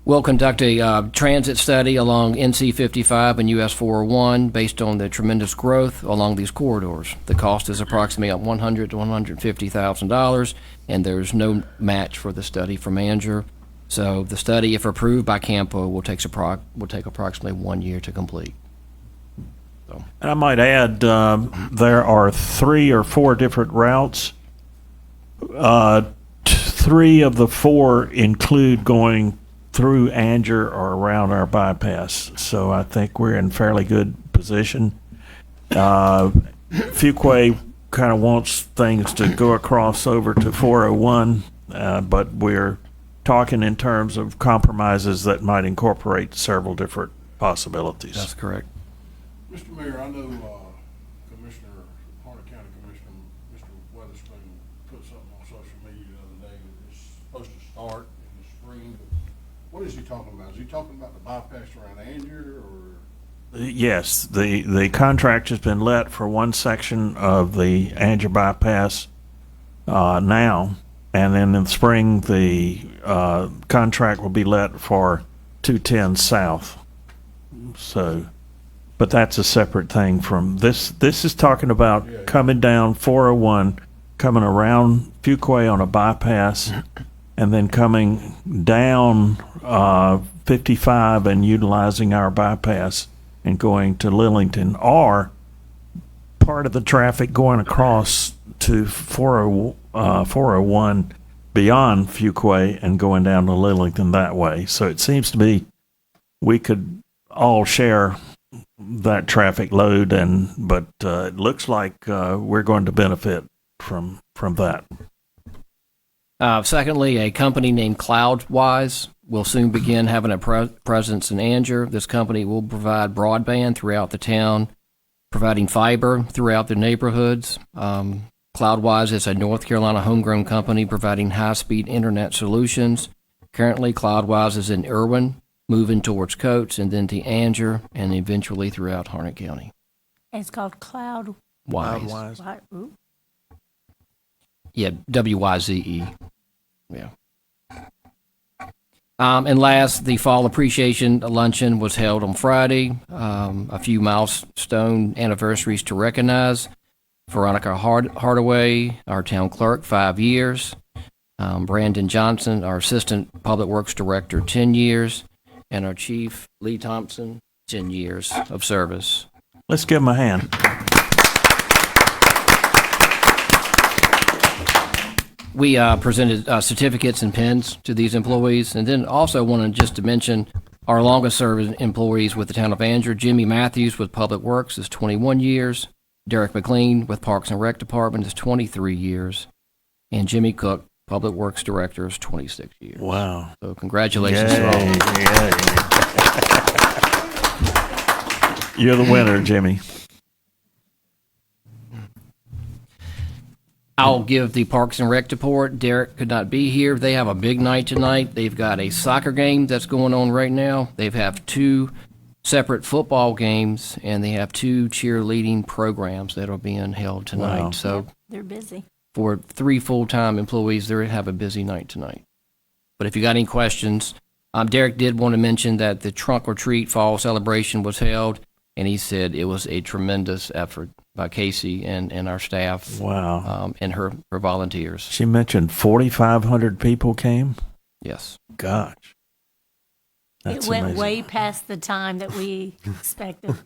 We'll conduct a transit study along NC 55 and US 401 based on the tremendous growth along these corridors. The cost is approximately $100,000 to $150,000, and there's no match for the study from Anger. So the study, if approved by Campo, will take approximately 1 year to complete. So. And I might add, there are 3 or 4 different routes. 3 of the 4 include going through Anger or around our bypass. So I think we're in fairly good position. Fuquay kind of wants things to go across over to 401, but we're talking in terms of compromises that might incorporate several different possibilities. That's correct. Mr. Mayor, I know Commissioner, Harnett County Commissioner, Mr. Weatherspoon put something on social media the other day that it's supposed to start in the spring. What is he talking about? Is he talking about the bypass around Angier, or? Yes, the contract has been let for one section of the Anger bypass now, and then in the spring the contract will be let for 210 South. So, but that's a separate thing from this. This is talking about coming down 401, coming around Fuquay on a bypass, and then coming down 55 and utilizing our bypass and going to Lillington, or part of the traffic going across to 401 beyond Fuquay and going down to Lillington that way. So it seems to me we could all share that traffic load, but it looks like we're going to benefit from that. Secondly, a company named Cloudwise will soon begin having a presence in Anger. This company will provide broadband throughout the town, providing fiber throughout the neighborhoods. Cloudwise is a North Carolina homegrown company providing high-speed internet solutions. Currently, Cloudwise is in Irwin, moving towards Coates, and then to Anger, and eventually throughout Harnett County. And it's called Cloudwise. Ooh. Yeah, WYZE. Yeah. And last, the Fall Appreciation Luncheon was held on Friday. A few milestone anniversaries to recognize. Veronica Hardaway, our town clerk, 5 years. Brandon Johnson, our Assistant Public Works Director, 10 years. And our Chief, Lee Thompson, 10 years of service. Let's give him a hand. We presented certificates and pins to these employees, and then also wanted just to mention our longest serving employees with the town of Anger. Jimmy Matthews with Public Works is 21 years. Derek McLean with Parks and Rec Department is 23 years. And Jimmy Cook, Public Works Director, is 26 years. Wow. So congratulations to all. You're the winner, Jimmy. I'll give the Parks and Rec report. Derek could not be here. They have a big night tonight. They've got a soccer game that's going on right now. They have 2 separate football games, and they have 2 cheerleading programs that are being held tonight. Wow. So They're busy. for 3 full-time employees, they have a busy night tonight. But if you got any questions, Derek did want to mention that the Trunk or Treat Fall Celebration was held, and he said it was a tremendous effort by Casey and our staff. Wow. And her volunteers. She mentioned 4,500 people came? Yes. Gosh. That's It went amazing. way past the time that we expected.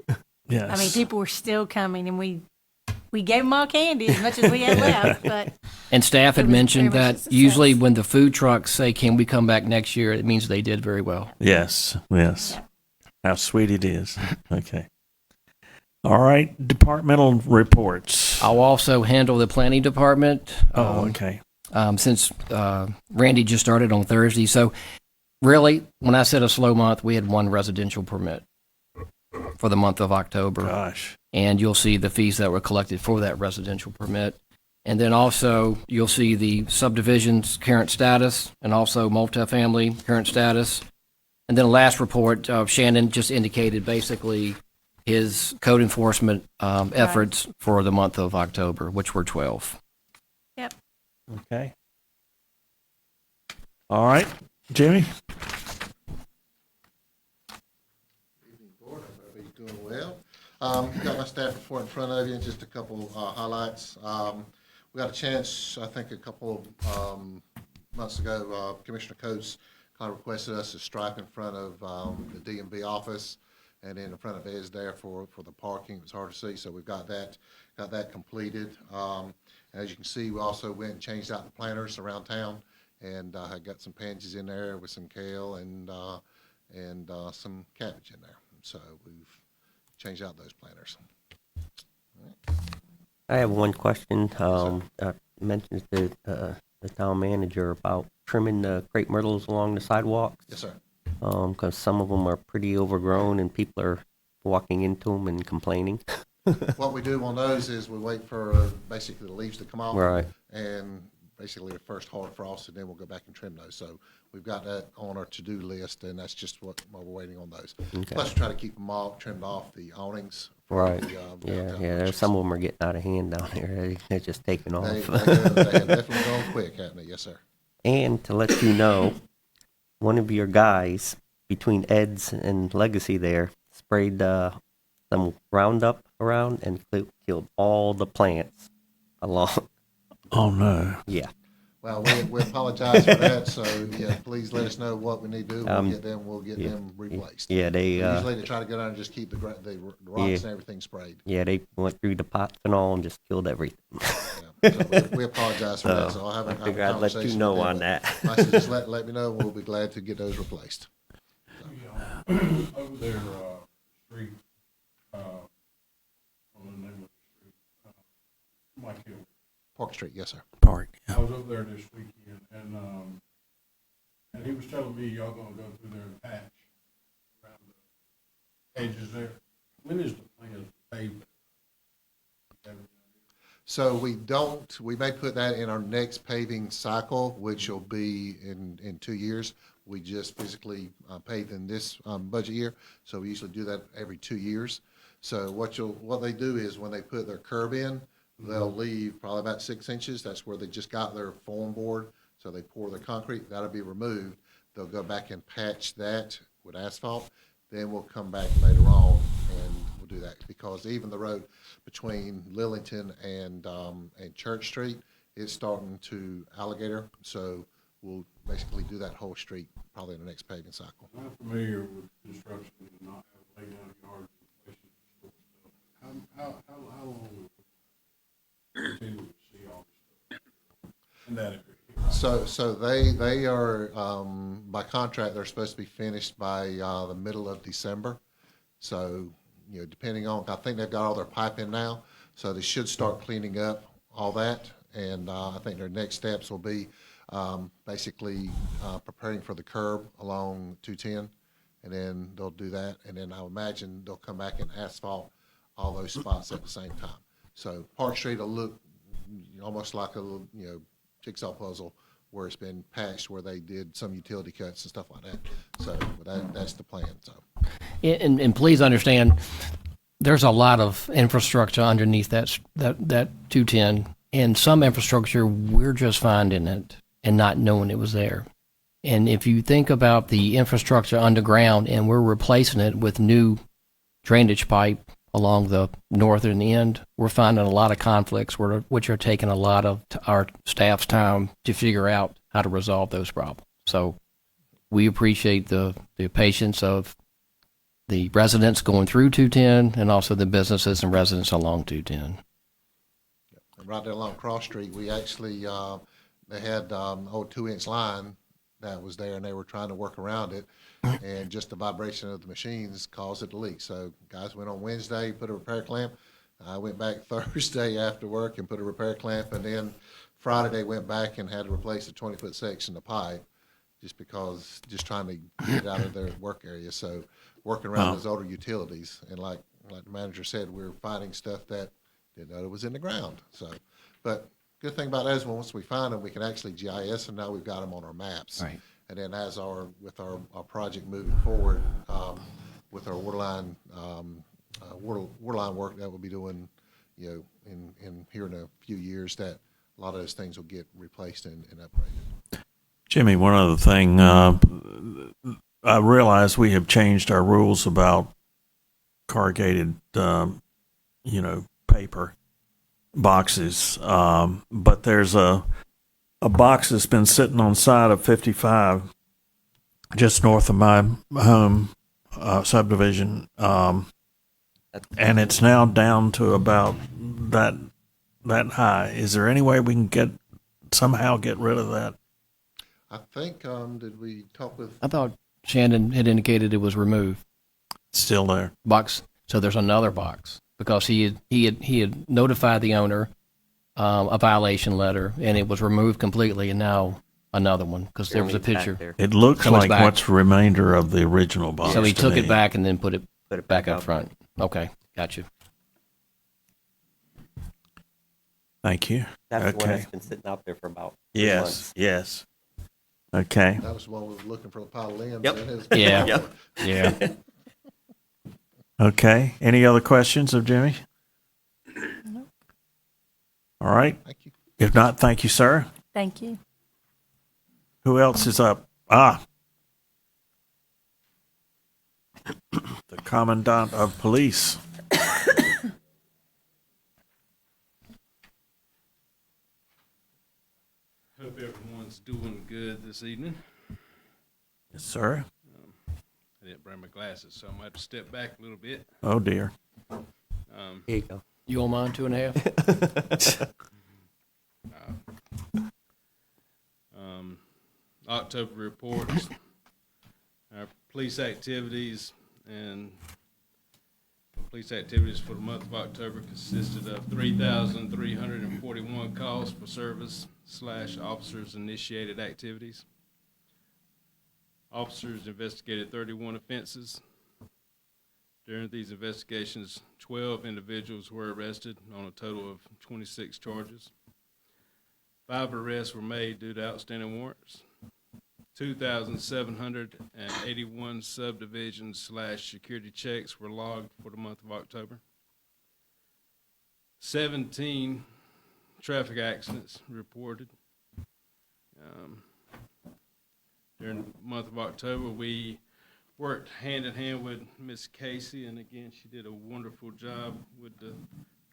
Yes. I mean, people were still coming, and we gave them all candy as much as we had left. But And staff had it was mentioned very much a that success. usually when the food trucks say, "Can we come back next year?" it means they did very well. Yes. How sweet it is. Okay. All right. Departmental reports. I'll also handle the planning department. Okay. Since Randy just started on Thursday. So really, when I said a slow month, we had 1 residential permit for the month of October. Gosh. And you'll see the fees that were collected for that residential permit. And then also you'll see the subdivision's current status and also multifamily current status. And then the last report, Shannon just indicated basically his code enforcement efforts for the month of October, which were 12. Yep. Okay. All right. Jimmy? Board, everybody's doing well. Got my staff report in front of you, and just a couple highlights. we got a chance, I think a couple of months ago, Commissioner Coates kind of requested us to stripe in front of the DMV office and then in front of Ed's there for the parking. It was hard to see, so we've got that completed. As you can see, we also went and changed out the planters around town, and I got some pansies in there with some kale and some cabbage in there. So we've changed out those planters. I have one question. I mentioned to the town manager about trimming the crepe myrtles along the sidewalks. Yes, sir. Because some of them are pretty overgrown and people are walking into them and complaining. What we do on those is we wait for basically the leaves to come off. Right. And basically the first hard frost, and then we'll go back and trim those. So we've got that on our to-do list, and that's just what we're waiting on those. Okay. Plus, we try to keep them all trimmed off the awnings. Right. The, Yeah. downtown There's some of them are getting out of hand down there. They're just taking off. They have definitely gone quick, haven't they? Yes, sir. And to let you know, one of your guys between Ed's and Legacy there sprayed some Roundup around and killed all the plants along. Oh, no. Yeah. Well, we apologize for that. So yeah, please let us know what we need to do. We'll get them replaced. Yeah, Usually they try to go down and just keep the rocks and everything sprayed. Yeah, they went through the pots and all and just killed everything. Yeah, so we apologize for that. So I figured I'd let you know on that. I said just let me know, and we'll be glad to get those replaced. Over there, street, on the name of the street, Mike Hill. Park Street, yes, sir. Park. I was over there this weekend, and he was telling me y'all gonna go through there and patch around the edges there. When is the plan to pave it? So we may put that in our next paving cycle, which will be in 2 years. We just physically paved in this budget year, so we usually do that every 2 years. So what they do is when they put their curb in, they'll leave probably about 6 inches. That's where they just got their form board. So they pour the concrete, that'll be removed. They'll go back and patch that with asphalt. Then we'll come back later on and we'll do that, because even the road between Lillington and Church Street is starting to alligator. So we'll basically do that whole street probably in the next paving cycle. I'm familiar with construction and not have laid down yards and places to store stuff. How long will we continue to see all this stuff in that area? So they are by contract they're supposed to be finished by the middle of December. So depending on, I think they've got all their pipe in now, so they should start cleaning up all that. And I think their next steps will be basically preparing for the curb along 210, and then they'll do that. And then I imagine they'll come back and asphalt all those spots at the same time. So Park Street will look almost like a little, jigsaw puzzle where it's been patched, where they did some utility cuts and stuff like that. So that's the plan. So. And please understand, there's a lot of infrastructure underneath that 210, and some infrastructure we're just finding it and not knowing it was there. And if you think about the infrastructure underground, and we're replacing it with new drainage pipe along the northern end, we're finding a lot of conflicts, which are taking a lot of our staff's time to figure out how to resolve those problems. So we appreciate the patience of the residents going through 210 and also the businesses and residents along 210. Right there along Cross Street, we actually, they had old 2-inch line that was there, and they were trying to work around it, and just the vibration of the machines caused it to leak. So guys went on Wednesday, put a repair clamp. I went back Thursday after work and put a repair clamp, and then Friday they went back and had to replace a 20-foot section of pipe just trying to get it out of their work area. So working around those older utilities, and like the manager said, we're finding stuff that didn't know it was in the ground. So, but good thing about those, once we find them, we can actually GIS them. Now we've got them on our maps. Right. And then with our project moving forward, with our waterline work that we'll be doing, in here in a few years, that a lot of those things will get replaced and upgraded. Jimmy, one other thing. I realize we have changed our rules about corrugated, paper. boxes, but there's a box that's been sitting on the side of 55 just north of my home subdivision, and it's now down to about that high. Is there any way we can somehow get rid of that? I think, did we talk with, I thought Shannon had indicated it was removed. It's still there. Box. So there's another box because he had notified the owner a violation letter, and it was removed completely, and now another one because there was a picture. It looks So it's like back. what's remainder of the original box. So he to took me. it back and then put it back up front. Okay, got you. Thank you. That's the one Okay. that's been sitting out there for about 3 Yes. months. Yes. Okay. that was the one we was looking for a pile of limbs Yep. in his. Yeah. Yep. Yeah. Okay. Any other questions of Jimmy? All right. Thank you. If not, thank you, sir. Thank you. Who else is up? The Commandant of Police. Hope everyone's doing good this evening. Yes, sir. I didn't bring my glasses, so I'm going to have to step back a little bit. Oh, dear. Here you go. You on mine 2.5? October reports, our police activities for the month of October consisted of 3,341 calls for service / officers initiated activities. Officers investigated 31 offenses. During these investigations, 12 individuals were arrested on a total of 26 charges. 5 arrests were made due to outstanding warrants. 2,781 subdivisions / security checks were logged for the month of October. 17 traffic accidents reported. During the month of October, we worked hand in hand with Miss Casey, and again, she did a wonderful job with the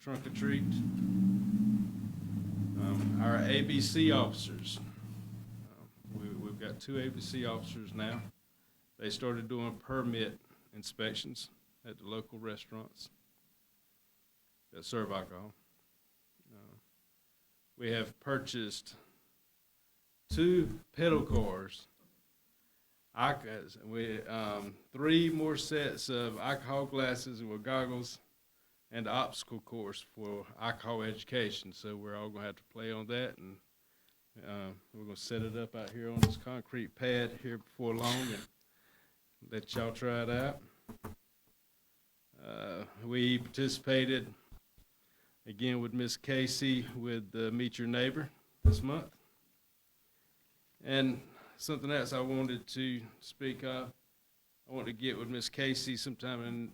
trunk or treat. Our ABC officers, we've got 2 ABC officers now. They started doing permit inspections at the local restaurants that serve alcohol. We have purchased 2 pedal cars. 3 more sets of alcohol glasses with goggles and obstacle course for alcohol education. So we're all going to have to play on that, and we're going to set it up out here on this concrete pad here before long and let y'all try it out. We participated again with Miss Casey with Meet Your Neighbor this month. And something else I wanted to speak of, I want to get with Miss Casey sometime in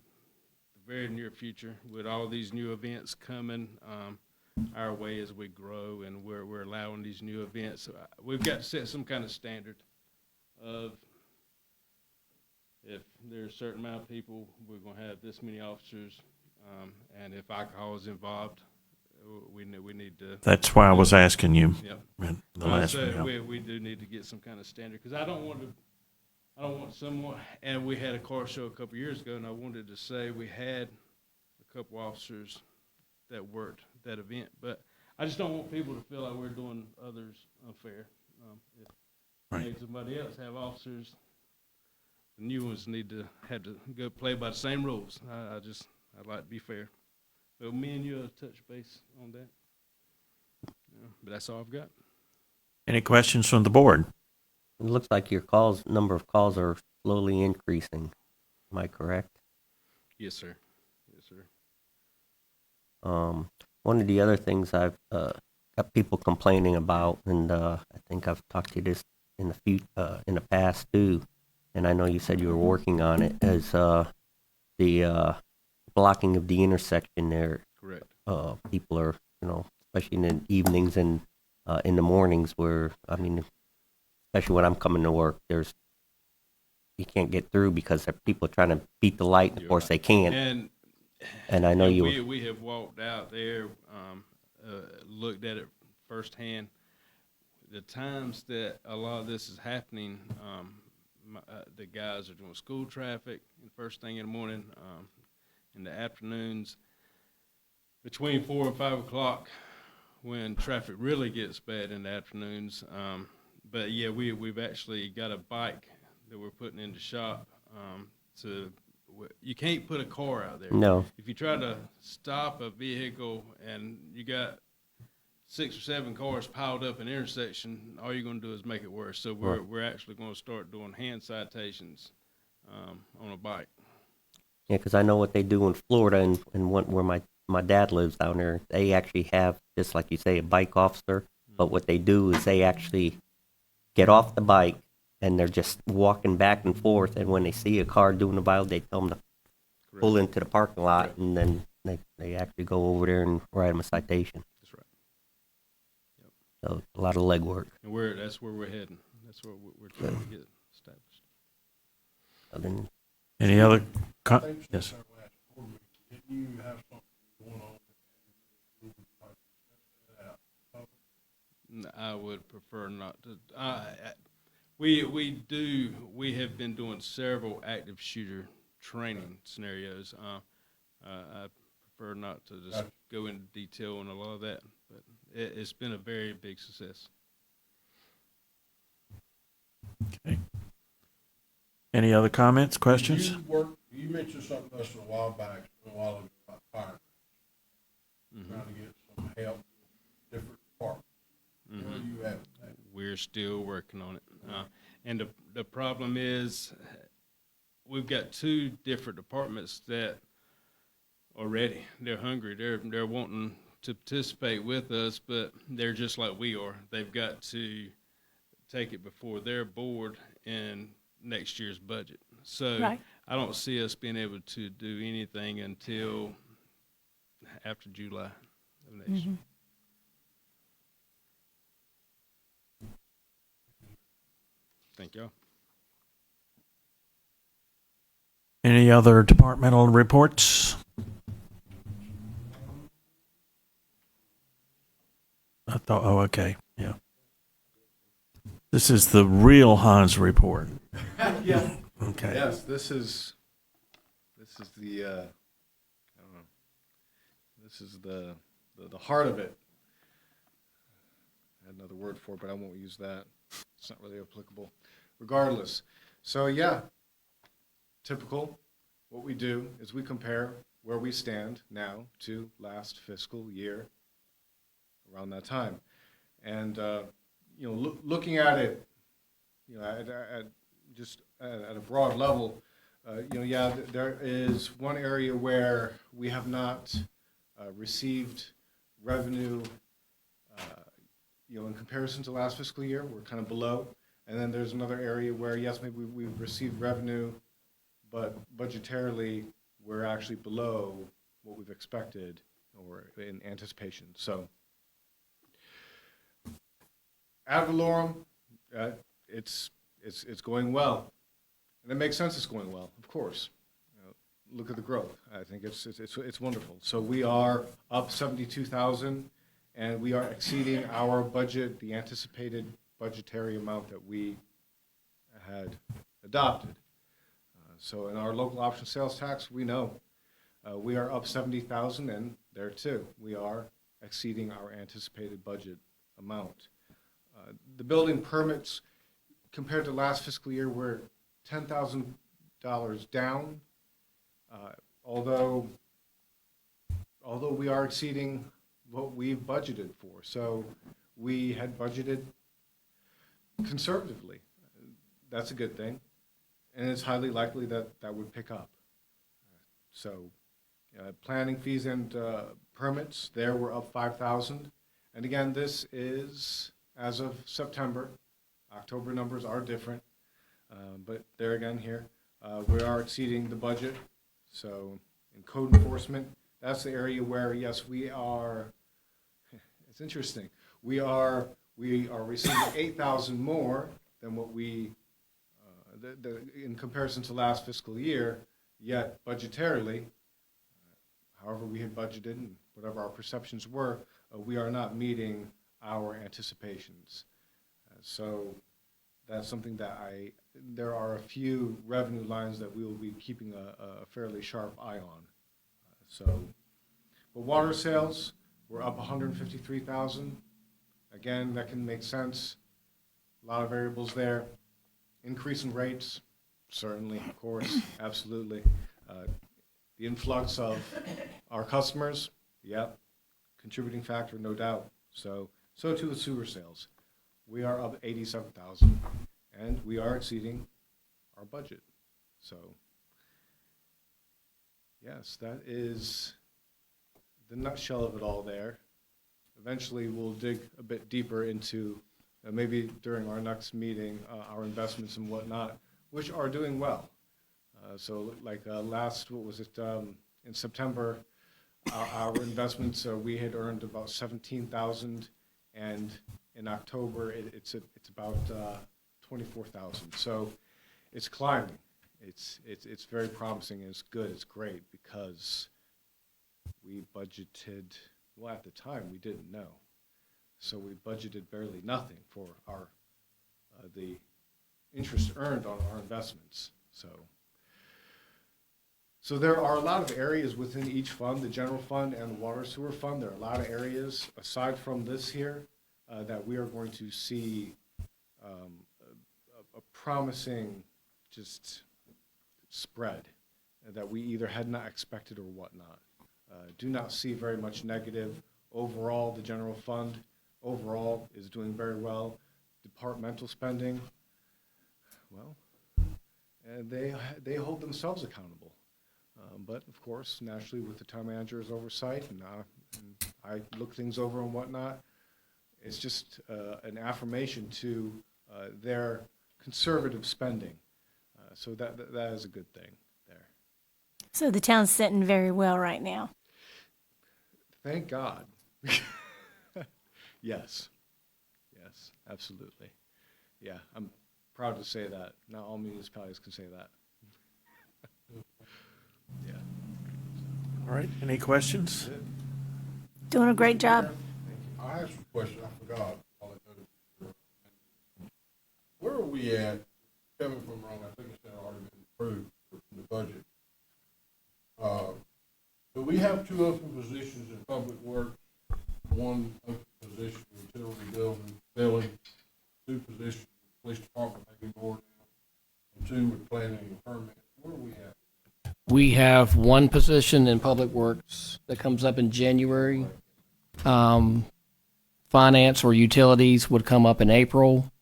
the very near future with all these new events coming our way as we grow, and we're allowing these new events. So we've got to set some kind of standard of if there's a certain amount of people, we're going to have this many officers, and if alcohol is involved, we need to. That's why I was asking you. Yep. in the last So one. Yeah. we do need to get some kind of standard, because I don't want someone, and we had a car show a couple years ago, and I wanted to say we had a couple officers that worked that event, but I just don't want people to feel like we're doing others unfair. If maybe somebody else have officers, the new ones have to go play by the same rules. I'd like to be fair. So me and you touch base on that. But that's all I've got. Any questions from the board? It looks like your number of calls are slowly increasing. Am I correct? Yes, sir. Yes, sir. One of the other things I've got people complaining about, and I think I've talked to you this in the past too, and I know you said you were working on it, is the blocking of the intersection there. Correct. People are, especially in the evenings and in the mornings, where especially when I'm coming to work, you can't get through because people are trying to beat the light. Of course, they can't. And I know we have walked out there looked at it firsthand. The times that a lot of this is happening, the guys are doing school traffic first thing in the morning, in the afternoons, between 4 and 5 o'clock, when traffic really gets bad in the afternoons. But yeah, we've actually got a bike that we're putting in the shop. You can't put a car out there. No. If you try to stop a vehicle and you got 6 or 7 cars piled up in an intersection, all you're going to do is make it worse. So we're actually going to start doing hand citations on a bike. Yeah, because I know what they do in Florida and where my dad lives down there. They actually have, just like you say, a bike officer. But what they do is they actually get off the bike and they're just walking back and forth. And when they see a car doing a violation, they tell them to pull into the parking lot, and then they actually go over there and write them a citation. That's right. Yep. So a lot of legwork. And that's where we're heading. That's where we're trying to get established. Then, Any other? Yes. Yes. Didn't you have something going on? I would prefer not to. We have been doing several active shooter training scenarios. I prefer not to just go into detail on a lot of that, but it's been a very big success. Okay. Any other comments, questions? You mentioned something to us a while ago about fire. Trying to get some help with different departments. Where are you at? We're still working on it. And the problem is we've got 2 different departments that are ready. They're hungry. They're wanting to participate with us, but they're just like we are. They've got to take it before their board in next year's budget. So Right. I don't see us being able to do anything until after July of next year. Thank y'all. Any other departmental reports? Oh, okay, yeah. This is the real Hans report. Yeah. Okay. Yes, this is the I don't know. This is the heart of it. I had another word for it, but I won't use that. It's not really applicable. Regardless. So yeah, typical. What we do is we compare where we stand now to last fiscal year around that time. And looking at it, at a broad level, there is one area where we have not received revenue, in comparison to last fiscal year. We're kind of below. And then there's another area where, yes, maybe we've received revenue, but budgetarily, we're actually below what we've expected or in anticipation. So, ad valorem, it's going well, and it makes sense. It's going well, of course. Look at the growth. I think it's wonderful. So we are up 72,000, and we are exceeding our budget, the anticipated budgetary amount that we had adopted. So in our local option sales tax, we know we are up 70,000, and there too, we are exceeding our anticipated budget amount. The building permits, compared to last fiscal year, we're $10,000 down, although we are exceeding what we've budgeted for. So we had budgeted conservatively. That's a good thing. And it's highly likely that would pick up. So planning fees and permits, there we're up 5,000. And again, this is as of September. October numbers are different. But there again here, we are exceeding the budget. So in code enforcement, that's the area where, yes, we are, it's interesting. We are receiving 8,000 more than what we, in comparison to last fiscal year, yet budgetarily, however we had budgeted and whatever our perceptions were, we are not meeting our anticipations. So that's something that there are a few revenue lines that we will be keeping a fairly sharp eye on. But water sales, we're up 153,000. Again, that can make sense. A lot of variables there. Increase in rates, certainly, of course, absolutely. The influx of our customers, yep, contributing factor, no doubt. So too the sewer sales. We are up 87,000, and we are exceeding our budget. So, yes, that is the nutshell of it all there. Eventually, we'll dig a bit deeper into, maybe during our next meeting, our investments and whatnot, which are doing well. So like in September, our investments, we had earned about 17,000, and in October, it's about 24,000. So it's climbing. It's very promising, and it's good, it's great, because we budgeted, well, at the time, we didn't know. So we budgeted barely nothing for the interest earned on our investments. So there are a lot of areas within each fund, the general fund and the water sewer fund. There are a lot of areas aside from this here that we are going to see a promising just spread that we either had not expected or whatnot. Do not see very much negative. Overall, the general fund overall is doing very well. Departmental spending, well, and they hold themselves accountable. But of course, naturally, with the town manager's oversight, and I look things over and whatnot, it's just an affirmation to their conservative spending. So that is a good thing there. So the town's sitting very well right now. Thank God. Yes, absolutely. Yeah, I'm proud to say that. Not all municipalities can say that. Yeah. All right, any questions? Doing a great job. I asked a question, I forgot. Where are we at, tell me if I'm wrong, I think it's already been approved from the budget. Do we have 2 open positions in public works, 1 open position in utility billing, 2 positions in police department, maybe more now, and 2 with planning and permit? Where are we at? We have 1 position in Public Works that comes up in January. Finance or utilities would come up in April.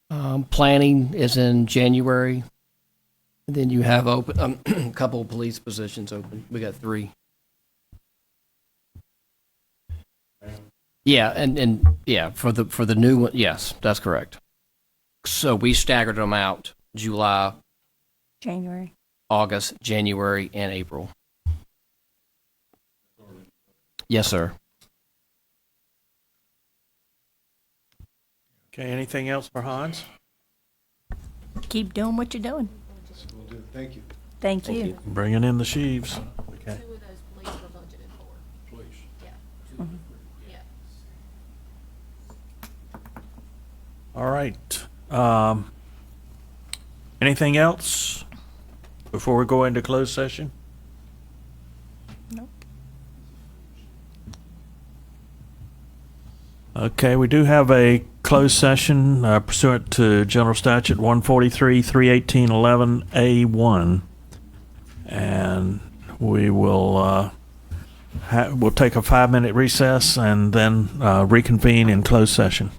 Planning is in January. And then you have open a couple of police positions open. We got 3. Yeah, and yeah, for the new one, yes, that's correct. So we staggered them out: July, January. August, January, and April. Yes, sir. Okay, anything else for Hans? Keep doing what you're doing. We'll do it. Thank you. Thank you. Bringing in the sheaves. Okay. 2 of those police were budgeted for. Please. Yeah. Mhm. Yeah. All right. Anything else before we go into closed session? Nope. Okay, we do have a closed session pursuant to General Statute 143, 31811A1. And we will we'll take a 5-minute recess and then reconvene in closed session.